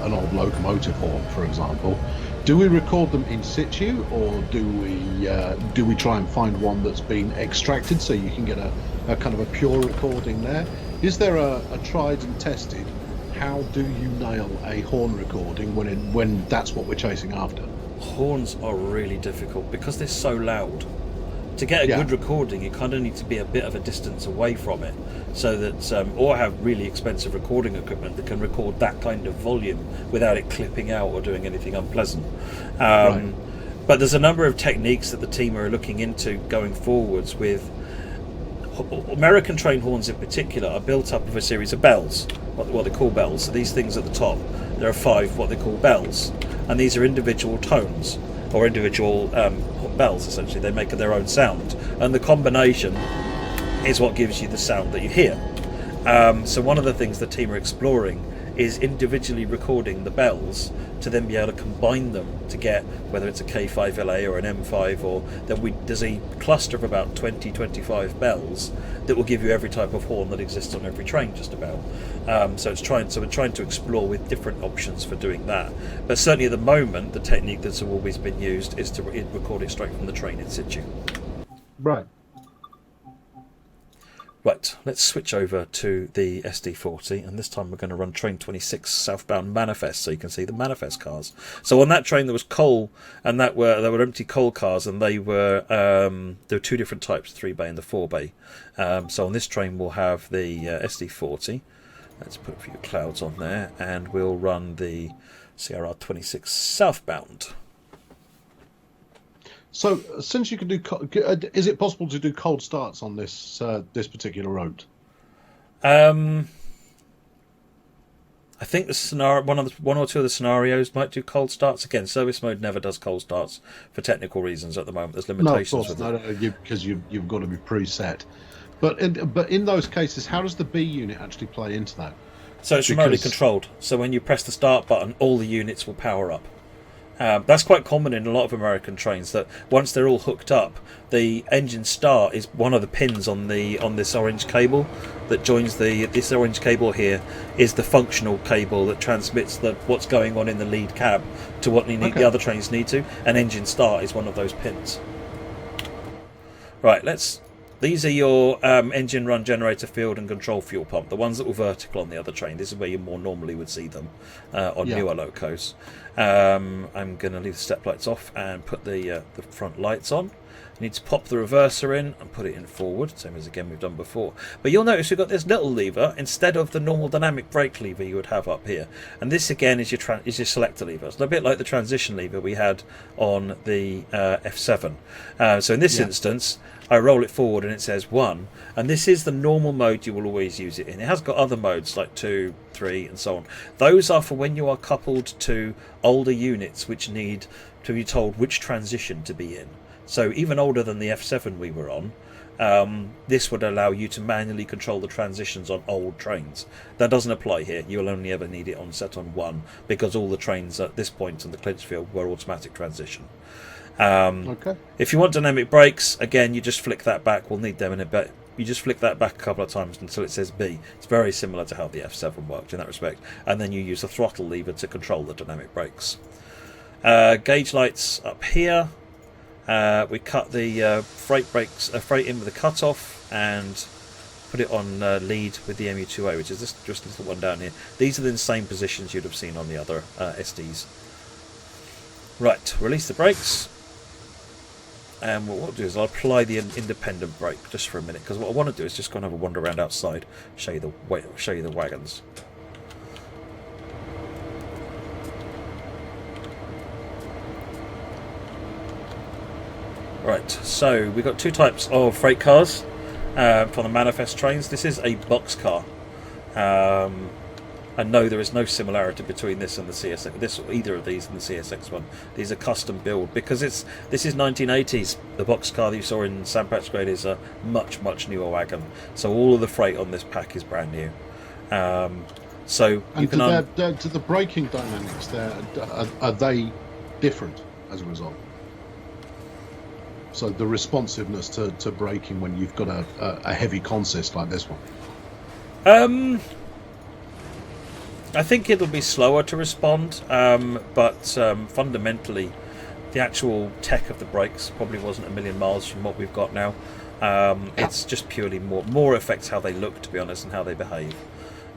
an old locomotive horn, for example. Do we record them in situ, or do we try and find one that's been extracted so you can get a kind of a pure recording there? Is there a tried and tested? How do you nail a horn recording when that's what we're chasing after? Horns are really difficult because they're so loud. To get a good recording, you kind of need to be a bit of a distance away from it, so that or have really expensive recording equipment that can record that kind of volume without it clipping out or doing anything unpleasant. Right. But there's a number of techniques that the team are looking into going forwards with. American train horns in particular are built up of a series of bells, what they call bells. So these things at the top, there are 5 what they call bells, and these are individual tones or individual bells. Essentially, they make their own sound, and the combination is what gives you the sound that you hear. So one of the things the team are exploring is individually recording the bells to then be able to combine them to get, whether it's a K5LA or an M5, or there's a cluster of about 20-25 bells that will give you every type of horn that exists on every train just about. So we're trying to explore with different options for doing that. But certainly at the moment, the technique that's always been used is to record it straight from the train in situ. Right. Right, let's switch over to the SD40, and this time we're going to run train 26 southbound manifest, so you can see the manifest cars. So on that train there was coal, and there were empty coal cars, and there were 2 different types, 3-bay and the 4-bay. So on this train we'll have the SD40. Let's put a few clouds on there, and we'll run the CRR 26 southbound. So, since you can do, is it possible to do cold starts on this particular route? I think the scenario, one or two of the scenarios might do cold starts. Again, service mode never does cold starts for technical reasons at the moment. There's limitations with it. Because you've got to be preset. But in those cases, how does the B unit actually play into that? So it's remotely controlled. So when you press the start button, all the units will power up. That's quite common in a lot of American trains, that once they're all hooked up, the engine start is one of the pins on this orange cable that joins this orange cable here is the functional cable that transmits what's going on in the lead cab to what the other trains need to, and engine start is one of those pins. Right, these are your engine run, generator field and control fuel pump, the ones that were vertical on the other train. This is where you more normally would see them on newer locos. I'm going to leave the step lights off and put the front lights on. You need to pop the reverser in and put it in forward, same as again we've done before. But you'll notice we've got this little lever instead of the normal dynamic brake lever you would have up here. And this again is your selector lever. It's a bit like the transition lever we had on the F7. So in this instance, I roll it forward and it says 1, and this is the normal mode you will always use it in. It has got other modes like 2, 3 and so on. Those are for when you are coupled to older units which need to be told which transition to be in. So even older than the F7 we were on, this would allow you to manually control the transitions on old trains. That doesn't apply here. You'll only ever need it set on 1, because all the trains at this point in the Clinchfield were automatic transition. If you want dynamic brakes, again, you just flick that back. We'll need them in a bit. You just flick that back a couple of times until it says B. It's very similar to how the F7 worked in that respect. And then you use the throttle lever to control the dynamic brakes. Gauge lights up here. We cut the freight in with a cutoff and put it on lead with the MU2A, which is just this little one down here. These are the same positions you'd have seen on the other SDs. Right, release the brakes. And what I'll do is I'll apply the independent brake just for a minute, because what I want to do is just go and have a wander around outside, show you the wagons. Right, so we've got two types of freight cars from the manifest trains. This is a boxcar. And no, there is no similarity between this and the CSX. Either of these and the CSX one. These are custom build because this is 1980s. The boxcar that you saw in St. Patrick's Grade is a much newer wagon. So all of the freight on this pack is brand new. So and you can to the braking dynamics there, are they different as a result? So the responsiveness to braking when you've got a heavy consist like this one. I think it'll be slower to respond, but fundamentally, the actual tech of the brakes probably wasn't a million miles from what we've got now. It's just purely more affects how they look, to be honest, and how they behave.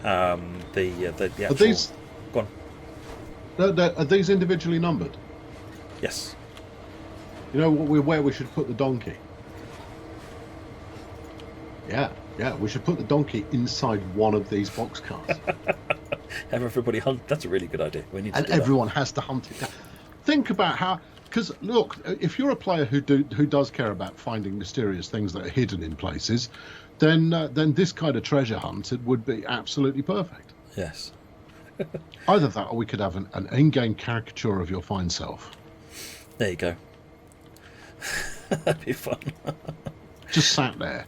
The actual. Are these? Go on. Are these individually numbered? Yes. You know where we should put the donkey? Yeah, we should put the donkey inside one of these boxcars. Have everybody hunt. That's a really good idea. We need to and do everyone has to hunt it down. Think about how, because look, if you're a player who does care about finding mysterious things that are hidden in places, then this kind of treasure hunt would be absolutely perfect. Yes. Either that, or we could have an in-game caricature of your fine self. There you go. That'd be fun. Just sat there,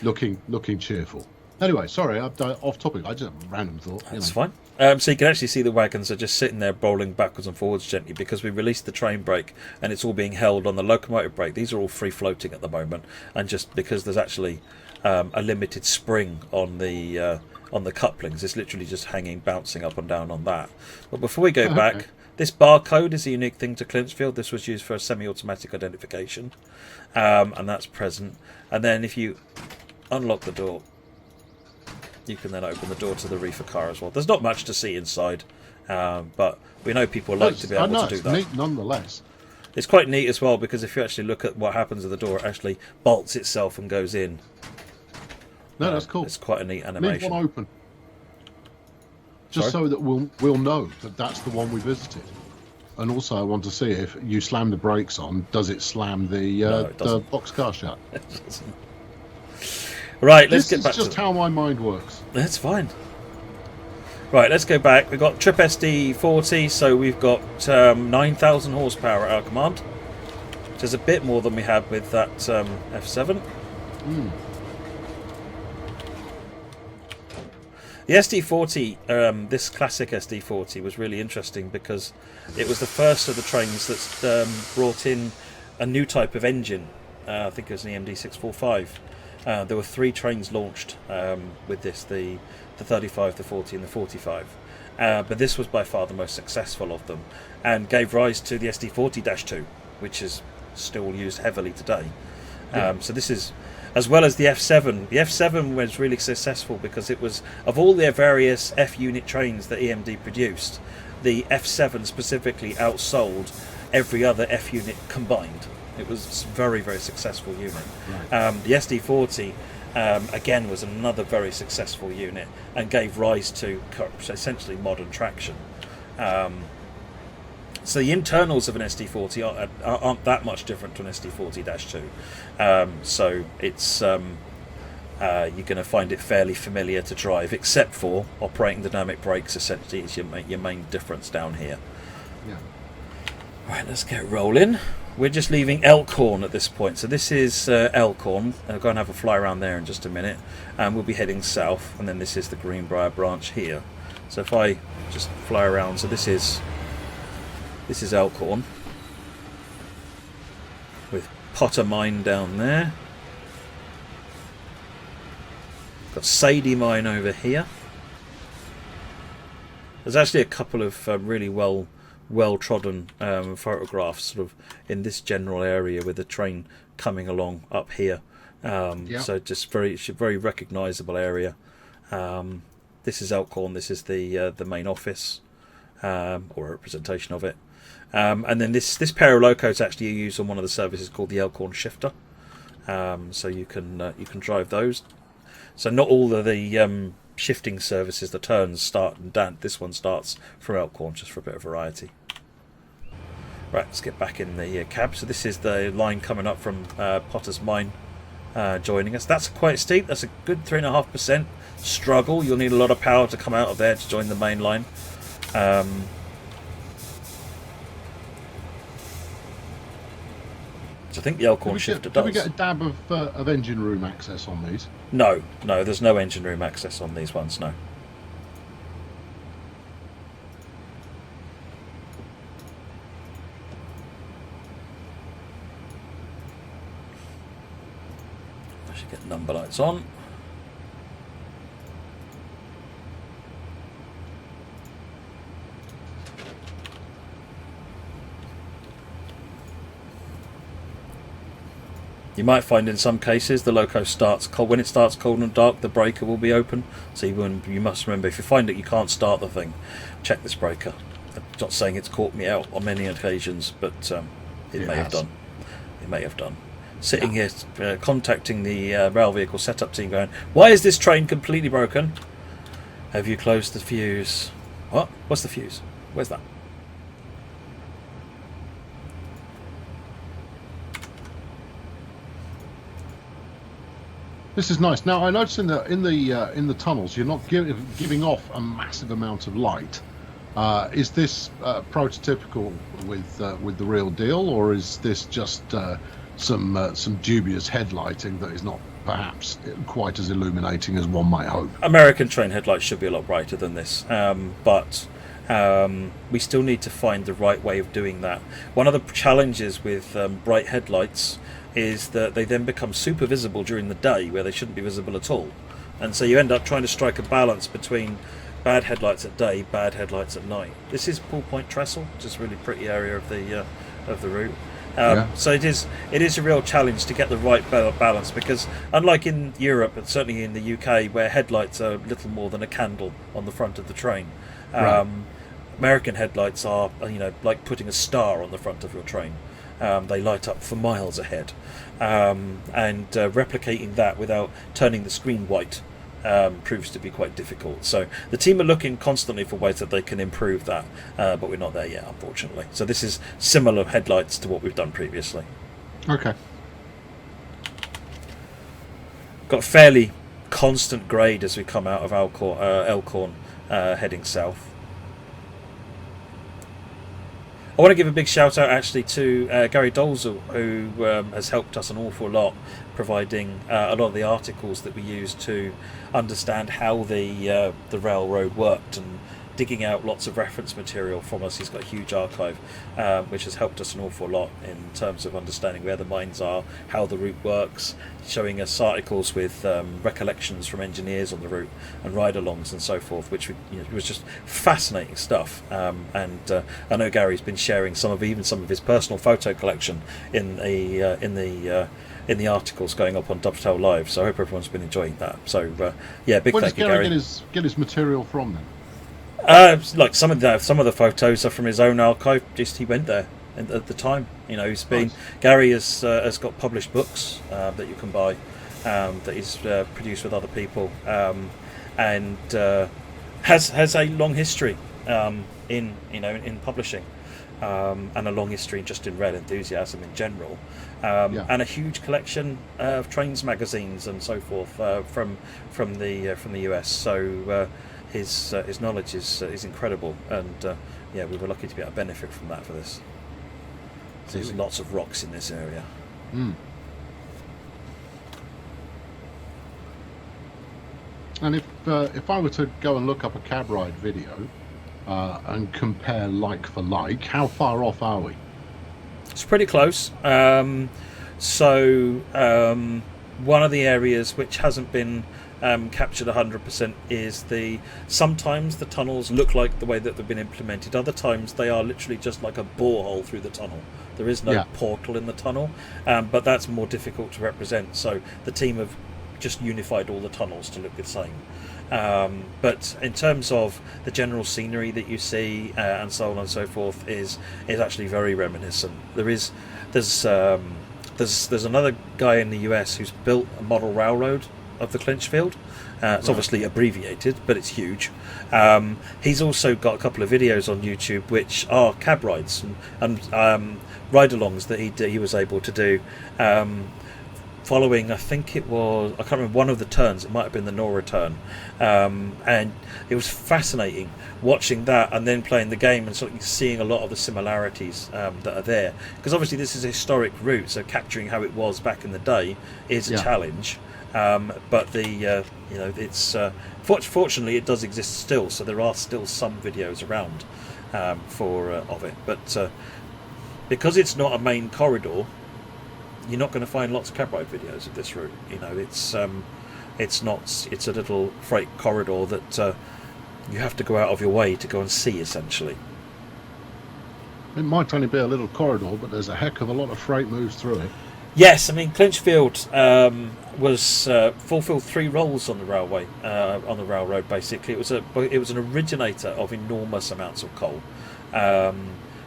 looking cheerful. Anyway, sorry, I'm off topic. I just have a random thought. That's fine. So you can actually see the wagons are just sitting there bowling backwards and forwards gently because we released the train brake and it's all being held on the locomotive brake. These are all free floating at the moment, and just because there's actually a limited spring on the couplings, it's literally just hanging, bouncing up and down on that. But before we go back, this barcode is a unique thing to Clinchfield. This was used for a semi-automatic identification, and that's present. And then if you unlock the door, you can then open the door to the reefer car as well. There's not much to see inside, but we know people like to be able to do that. Neat nonetheless. It's quite neat as well because if you actually look at what happens at the door, it actually bolts itself and goes in. No, that's cool. It's quite a neat animation. Leave one open, just so that we'll know that that's the one we visited. And also, I want to see if you slam the brakes on, does it slam the boxcar shut? It doesn't. Right, let's get back to... This is just how my mind works. That's fine. Right, let's go back. We've got Trip SD40, so we've got 9,000 horsepower at our command, which is a bit more than we had with that F7. The SD40, this classic SD40, was really interesting because it was the first of the trains that brought in a new type of engine. I think it was an EMD 645. There were 3 trains launched with this, the 35, the 40 and the 45. But this was by far the most successful of them and gave rise to the SD40-2, which is still used heavily today. So this is, as well as the F7. The F7 was really successful because it was, of all their various F-unit trains that EMD produced, the F7 specifically outsold every other F-unit combined. It was a very, very successful unit. Right. The SD40, again, was another very successful unit and gave rise to essentially modern traction. So the internals of an SD40 aren't that much different to an SD40-2. So it's you're going to find it fairly familiar to drive, except for operating dynamic brakes. Essentially, is your main difference down here. Yeah. Right, let's get rolling. We're just leaving Elkhorn at this point. So this is Elkhorn. I'll go and have a fly around there in just a minute. And we'll be heading south. And then this is the Greenbrier branch here. So if I just fly around. So this is Elkhorn. With Potter Mine down there. Got Sadie Mine over here. There's actually a couple of really well-trodden photographs sort of in this general area with the train coming along up here. So just very recognisable area. This is Elkhorn. This is the main office, or a representation of it. And then this pair of locos actually are used on one of the services called the Mcclure Shifter. So you can drive those. So not all of the shifting services, the turns start and this one starts from Mcclure, just for a bit of variety. Right, let's get back in the cab. So this is the line coming up from Potter's Mine joining us. That's quite steep. That's a good 3.5% struggle. You'll need a lot of power to come out of there to join the main line. So I think the Mcclure Shifter does. Do we get a dab of engine room access on these? No, there's no engine room access on these ones, no. I should get number lights on. You might find in some cases the loco starts cold. When it starts cold and dark, the breaker will be open. So you must remember, if you find that you can't start the thing, check this breaker. I'm not saying it's caught me out on many occasions, but it may have done. It may have done. Sitting here contacting the rail vehicle setup team going, why is this train completely broken? Have you closed the fuse? What? What's the fuse? Where's that? This is nice. Now I noticed in the tunnels you're not giving off a massive amount of light. Is this prototypical with the real deal, or is this just some dubious headlighting that is not perhaps quite as illuminating as one might hope? American train headlights should be a lot brighter than this, but we still need to find the right way of doing that. One of the challenges with bright headlights is that they then become super visible during the day where they shouldn't be visible at all, and so you end up trying to strike a balance between bad headlights at day, bad headlights at night. This is Pool Point Trestle, which is a really pretty area of the route. So it is a real challenge to get the right balance, because unlike in Europe and certainly in the UK, where headlights are little more than a candle on the front of the train, American headlights are like putting a star on the front of your train. They light up for miles ahead, and replicating that without turning the screen white proves to be quite difficult. So the team are looking constantly for ways that they can improve that, but we're not there yet, unfortunately. So this is similar headlights to what we've done previously. Okay. Got fairly constant grade as we come out of Elkhorn heading south. I want to give a big shout out actually to Gary Dolzel, who has helped us an awful lot, providing a lot of the articles that we use to understand how the railroad worked, and digging out lots of reference material from us. He's got a huge archive, which has helped us an awful lot in terms of understanding where the mines are, how the route works, showing us articles with recollections from engineers on the route and ride-alongs and so forth, which was just fascinating stuff. And I know Gary's been sharing some of his personal photo collection in the articles going up on Dovetail Live. So I hope everyone's been enjoying that. So big Where thank you, does Gary Gary. get his material from then? Like some of the photos are from his own archive. Just he went there at the time. He's been Nice. Gary has got published books that you can buy, that he's produced with other people, and has a long history in publishing, and a long history just in rail enthusiasm in general, and a huge collection of trains magazines and so forth from the US. So. His knowledge is incredible, and we were lucky to be able to benefit from that for this. So there's lots of rocks in this area. And if I were to go and look up a cab ride video and compare like for like, how far off are we? It's pretty close. One of the areas which hasn't been captured 100% is sometimes the tunnels look like the way that they've been implemented. Other times they are literally just like a borehole through the tunnel. There is no portal in the tunnel, but that's more difficult to represent. So the team have just unified all the tunnels to look the same. But in terms of the general scenery that you see and so on and so forth is actually very reminiscent. There's another guy in the US who's built a model railroad of the Clinchfield. It's obviously abbreviated, but it's huge. He's also got a couple of videos on YouTube which are cab rides and ride-alongs that he was able to do following, I can't remember, one of the turns. It might have been the Nora turn, and it was fascinating watching that and then playing the game and sort of seeing a lot of the similarities that are there, because obviously this is a historic route, so capturing how it was back in the day is a challenge. But it's fortunately it does exist still, so there are still some videos around of it. But because it's not a main corridor, you're not going to find lots of cab ride videos of this route. It's a little freight corridor that you have to go out of your way to go and see, essentially. It might only be a little corridor, but there's a heck of a lot of freight moves through it. Yes, I mean Clinchfield fulfilled 3 roles on the railway, on the railroad. Basically, it was an originator of enormous amounts of coal.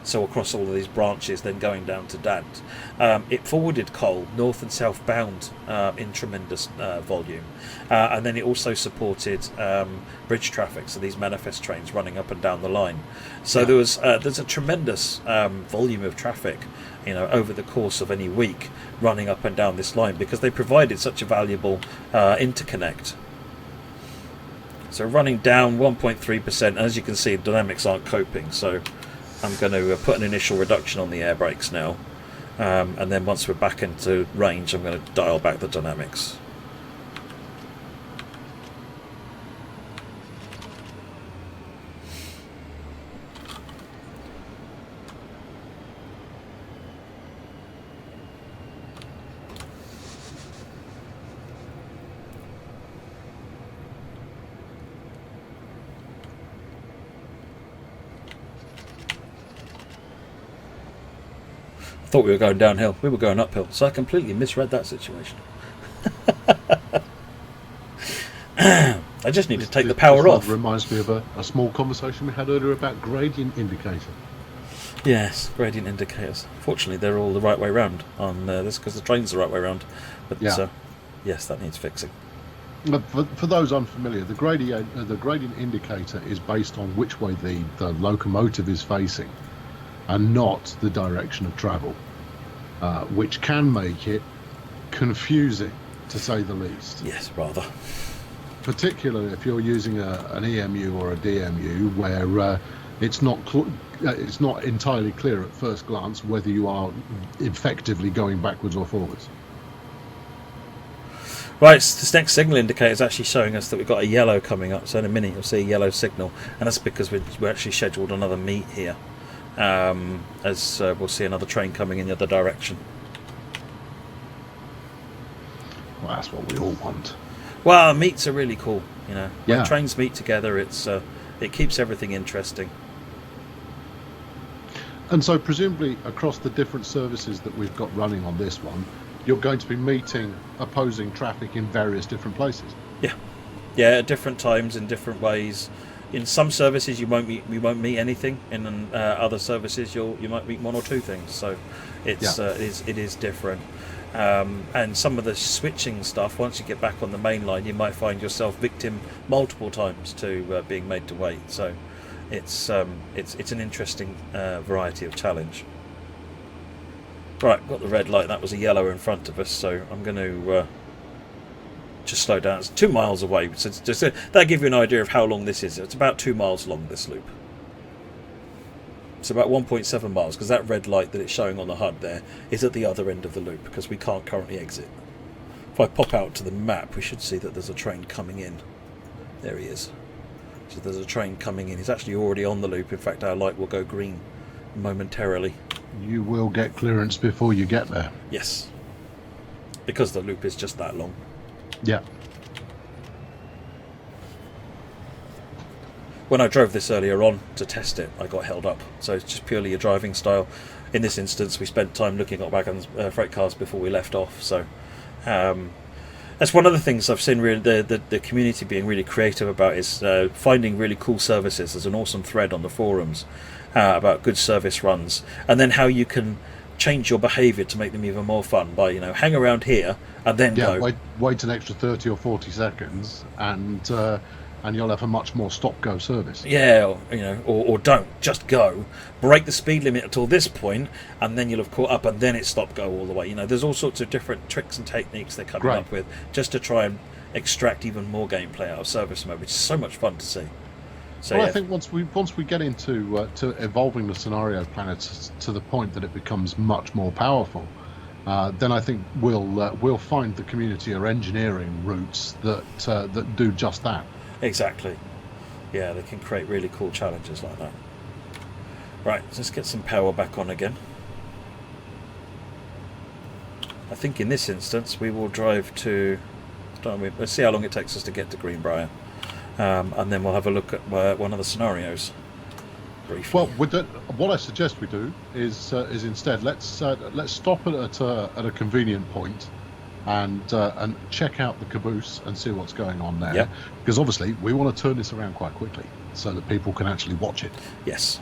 So across all of these branches, then going down to Dant, it forwarded coal north and southbound in tremendous volume, and then it also supported bridge traffic. So these manifest trains running up and down the line. So there's a tremendous volume of traffic, over the course of any week running up and down this line, because they provided such a valuable interconnect. So running down 1.3%, as you can see, dynamics aren't coping. So I'm going to put an initial reduction on the air brakes now, and then once we're back into range, I'm going to dial back the dynamics. Thought we were going downhill. We were going uphill, so I completely misread that situation. I just need to take the power off. Reminds me of a small conversation we had earlier about gradient indicator. Yes, gradient indicators. Fortunately, they're all the right way round on this, because the train's the right way round. But yes, that needs fixing. But for those unfamiliar, the gradient indicator is based on which way the locomotive is facing, and not the direction of travel, which can make it confusing, to say the least. Yes, rather. Particularly if you're using an EMU or a DMU, where it's not entirely clear at first glance whether you are effectively going backwards or forwards. Right, so this next signal indicator is actually showing us that we've got a yellow coming up, so in a minute you'll see a yellow signal, and that's because we're actually scheduled another meet here. As we'll see another train coming in the other direction. Well, that's what we all want. Well, meets are really cool, Yeah. When trains meet together, it keeps everything interesting. And so presumably across the different services that we've got running on this one, you're going to be meeting opposing traffic in various different places. Yeah, at different times in different ways. In some services you won't meet anything. In other services you might meet 1 or 2 things. So it is different. And some of the switching stuff, once you get back on the main line, you might find yourself victim multiple times to being made to wait. So it's an interesting variety of challenge. Right, got the red light. That was a yellow in front of us, so I'm going to just slow down. It's 2 miles away, so that'll give you an idea of how long this is. It's about 2 miles long, this loop. It's about 1.7 miles, because that red light that it's showing on the HUD there is at the other end of the loop, because we can't currently exit. If I pop out to the map, we should see that there's a train coming in. There he is. So there's a train coming in. He's actually already on the loop. In fact, our light will go green momentarily. You will get clearance before you get there. Yes. Because the loop is just that long. Yeah. When I drove this earlier on to test it, I got held up. So it's just purely a driving style. In this instance, we spent time looking at wagons, freight cars before we left off. So That's one of the things I've seen really the community being really creative about is finding really cool services. There's an awesome thread on the forums about good service runs, and then how you can change your behaviour to make them even more fun by hang around here and then go. Wait an extra 30 or 40 seconds and you'll have a much more stop-go service. Yeah, or don't, just go. Break the speed limit until this point, and then you'll have caught up, and then it's stop-go all the way. There's all sorts of different tricks and techniques they're coming up with just to try and extract even more gameplay out of service mode, which is so much fun to see. So, I think once we get into to evolving the scenario planner to the point that it becomes much more powerful, then I think we'll find the community are engineering routes that do just that. Exactly. Yeah, they can create really cool challenges like that. Right, let's get some power back on again. I think in this instance we will drive to... Let's see how long it takes us to get to Greenbrier. And then we'll have a look at one of the scenarios briefly. Well, what I suggest we do is instead let's stop at a convenient point and check out the caboose and see what's going on there. Yep. Because obviously we want to turn this around quite quickly so that people can actually watch it. Yes.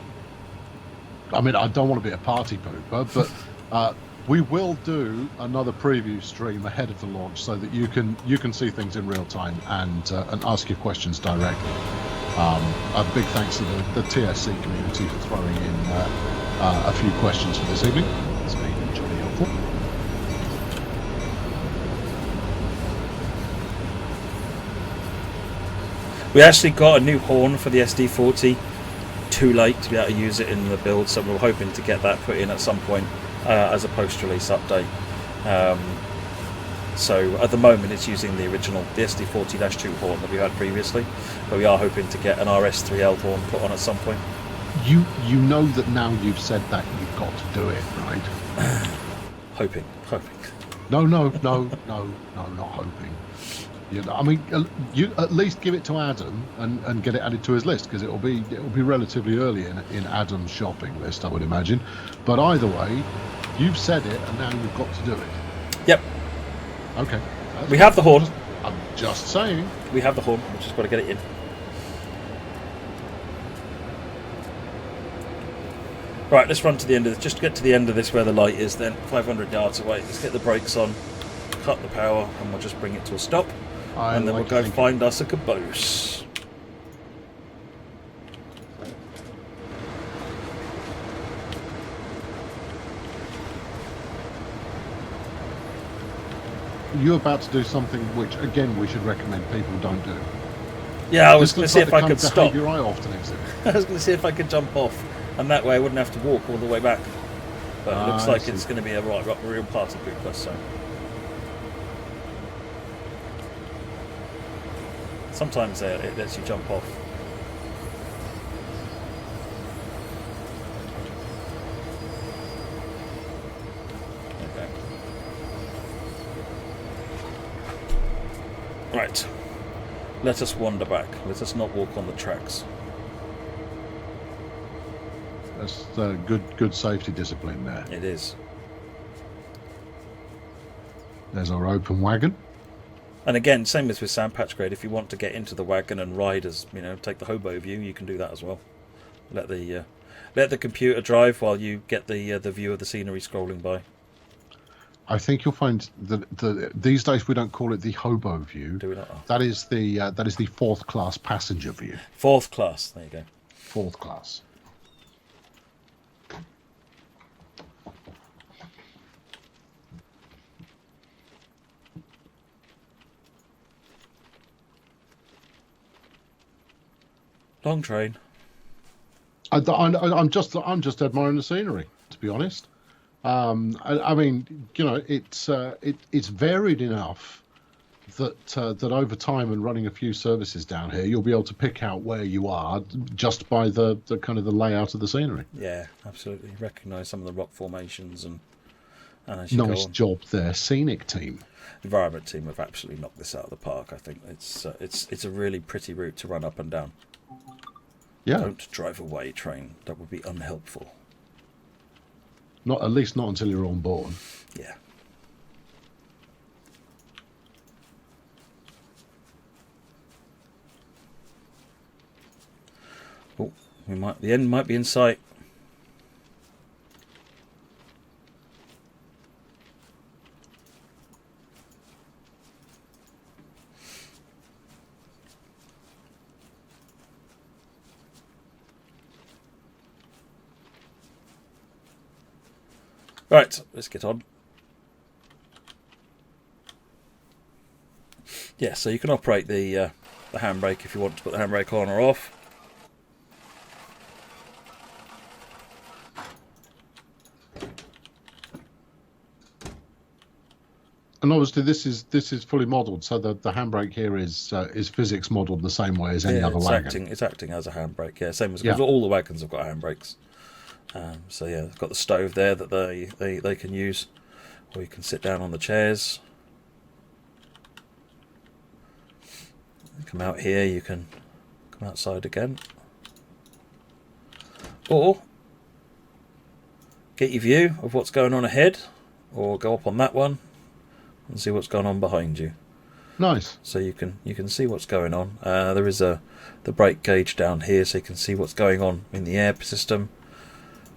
I mean, I don't want to be a party pooper, but we will do another preview stream ahead of the launch so that you can see things in real time and ask your questions directly. A big thanks to the TSC community for throwing in a few questions for this evening. It's been truly helpful. We actually got a new horn for the SD40. Too late to be able to use it in the build, so we're hoping to get that put in at some point as a post-release update. So at the moment it's using the original, the SD40-2 horn that we had previously, but we are hoping to get an RS3L horn put on at some point. You know that now you've said that, you've got to do it, right? Hoping. No, not hoping. I mean, you at least give it to Adam and get it added to his list, because it'll be relatively early in Adam's shopping list, I would imagine. But either way, you've said it, and now you've got to do it. Yep. Okay. We have the horn. I'm just saying. We have the horn. We've just got to get it in. Right, let's run to the end of this. Just get to the end of this where the light is, then 500 yards away. Let's get the brakes on, cut the power, and we'll just bring it to a stop. And then we'll go find us a caboose. You're about to do something which, again, we should recommend people don't do. Yeah, I was going to see if I could stop. I often exhibit. I was going to see if I could jump off, and that way I wouldn't have to walk all the way back. But it looks like it's going to be a real party pooper, so... Sometimes it lets you jump off. Okay. Right. Let us wander back. Let us not walk on the tracks. That's good safety discipline there. It is. There's our open wagon. And again, same as with Sandpatch Grade, if you want to get into the wagon and ride as, take the hobo view, you can do that as well. Let the computer drive while you get the view of the scenery scrolling by. I think you'll find that these days we don't call it the hobo view. Do we not? Oh. That is the fourth class passenger view. Fourth class. There you go. Fourth class. Long train. I'm just admiring the scenery, to be honest. I mean, it's varied enough that over time and running a few services down here, you'll be able to pick out where you are just by the kind of the layout of the scenery. Yeah, absolutely. Recognise some of the rock formations and as you nice job there, scenic team. The environment team have absolutely knocked this out of the park. I think it's a really pretty route to run up and down. Yeah. Don't drive away, train. That would be unhelpful. At least not until you're on board. Yeah. The end might be in sight. Right, let's get on. Yeah, so you can operate the handbrake if you want to put the handbrake on or off. And obviously, this is fully modelled, so the handbrake here is physics modelled the same way as any other wagon. It's acting as a handbrake. Yeah, same as because all the wagons have got handbrakes. So yeah, they've got the stove there that they can use, or you can sit down on the chairs. Come out here, you can come outside again, or get your view of what's going on ahead, or go up on that one and see what's going on behind you. Nice. So you can see what's going on. There is the brake gauge down here, so you can see what's going on in the air system.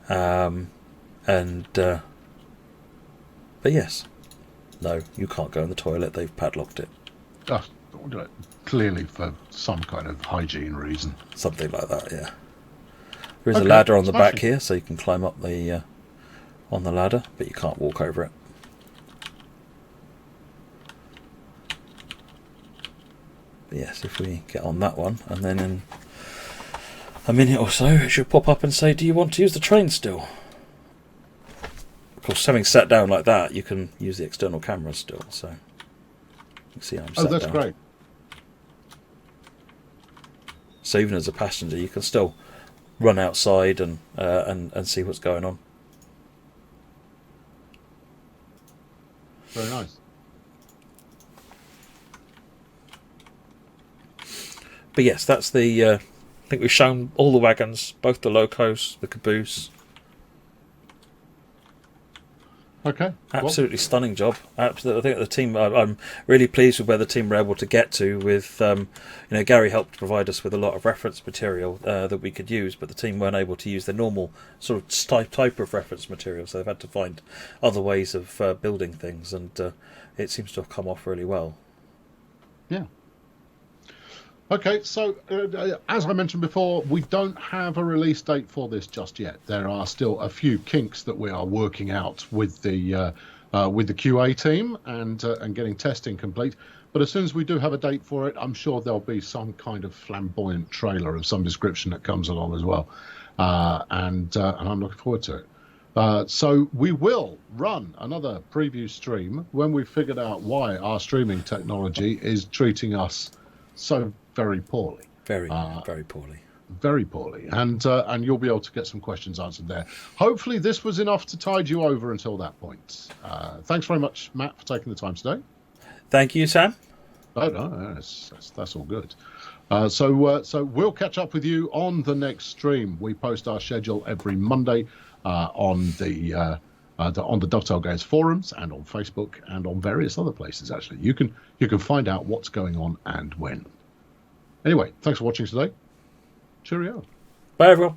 But yes, no, you can't go in the toilet. They've padlocked it. Clearly for some kind of hygiene reason. Something like that, yeah. There is a ladder on the back here, so you can climb up the on the ladder, but you can't walk over it. But yes, if we get on that one, and then in a minute or so, it should pop up and say, do you want to use the train still? Of course, having sat down like that, you can use the external camera still, so you can see I'm sat down. Oh, that's great. So even as a passenger, you can still run outside and see what's going on. Very nice. But yes, that's the... I think we've shown all the wagons, both the locos, the caboose. Okay. Absolutely stunning job. Absolutely, I think the team. I'm really pleased with where the team were able to get to. With Gary helped provide us with a lot of reference material that we could use, but the team weren't able to use the normal sort of type of reference material, so they've had to find other ways of building things, and it seems to have come off really well. Yeah. Okay, so as I mentioned before, we don't have a release date for this just yet. There are still a few kinks that we are working out with the QA team and getting testing complete. But as soon as we do have a date for it, I'm sure there'll be some kind of flamboyant trailer of some description that comes along as well, and I'm looking forward to it. So we will run another preview stream when we've figured out why our streaming technology is treating us so very poorly. Very poorly. Very poorly. And you'll be able to get some questions answered there. Hopefully this was enough to tide you over until that point. Thanks very much, Matt, for taking the time today. Thank you, Sam. No, that's all good. So we'll catch up with you on the next stream. We post our schedule every Monday on the Dovetail Games forums and on Facebook and on various other places. Actually, you can find out what's going on and when. Anyway, thanks for watching today. Cheerio. Bye, everyone.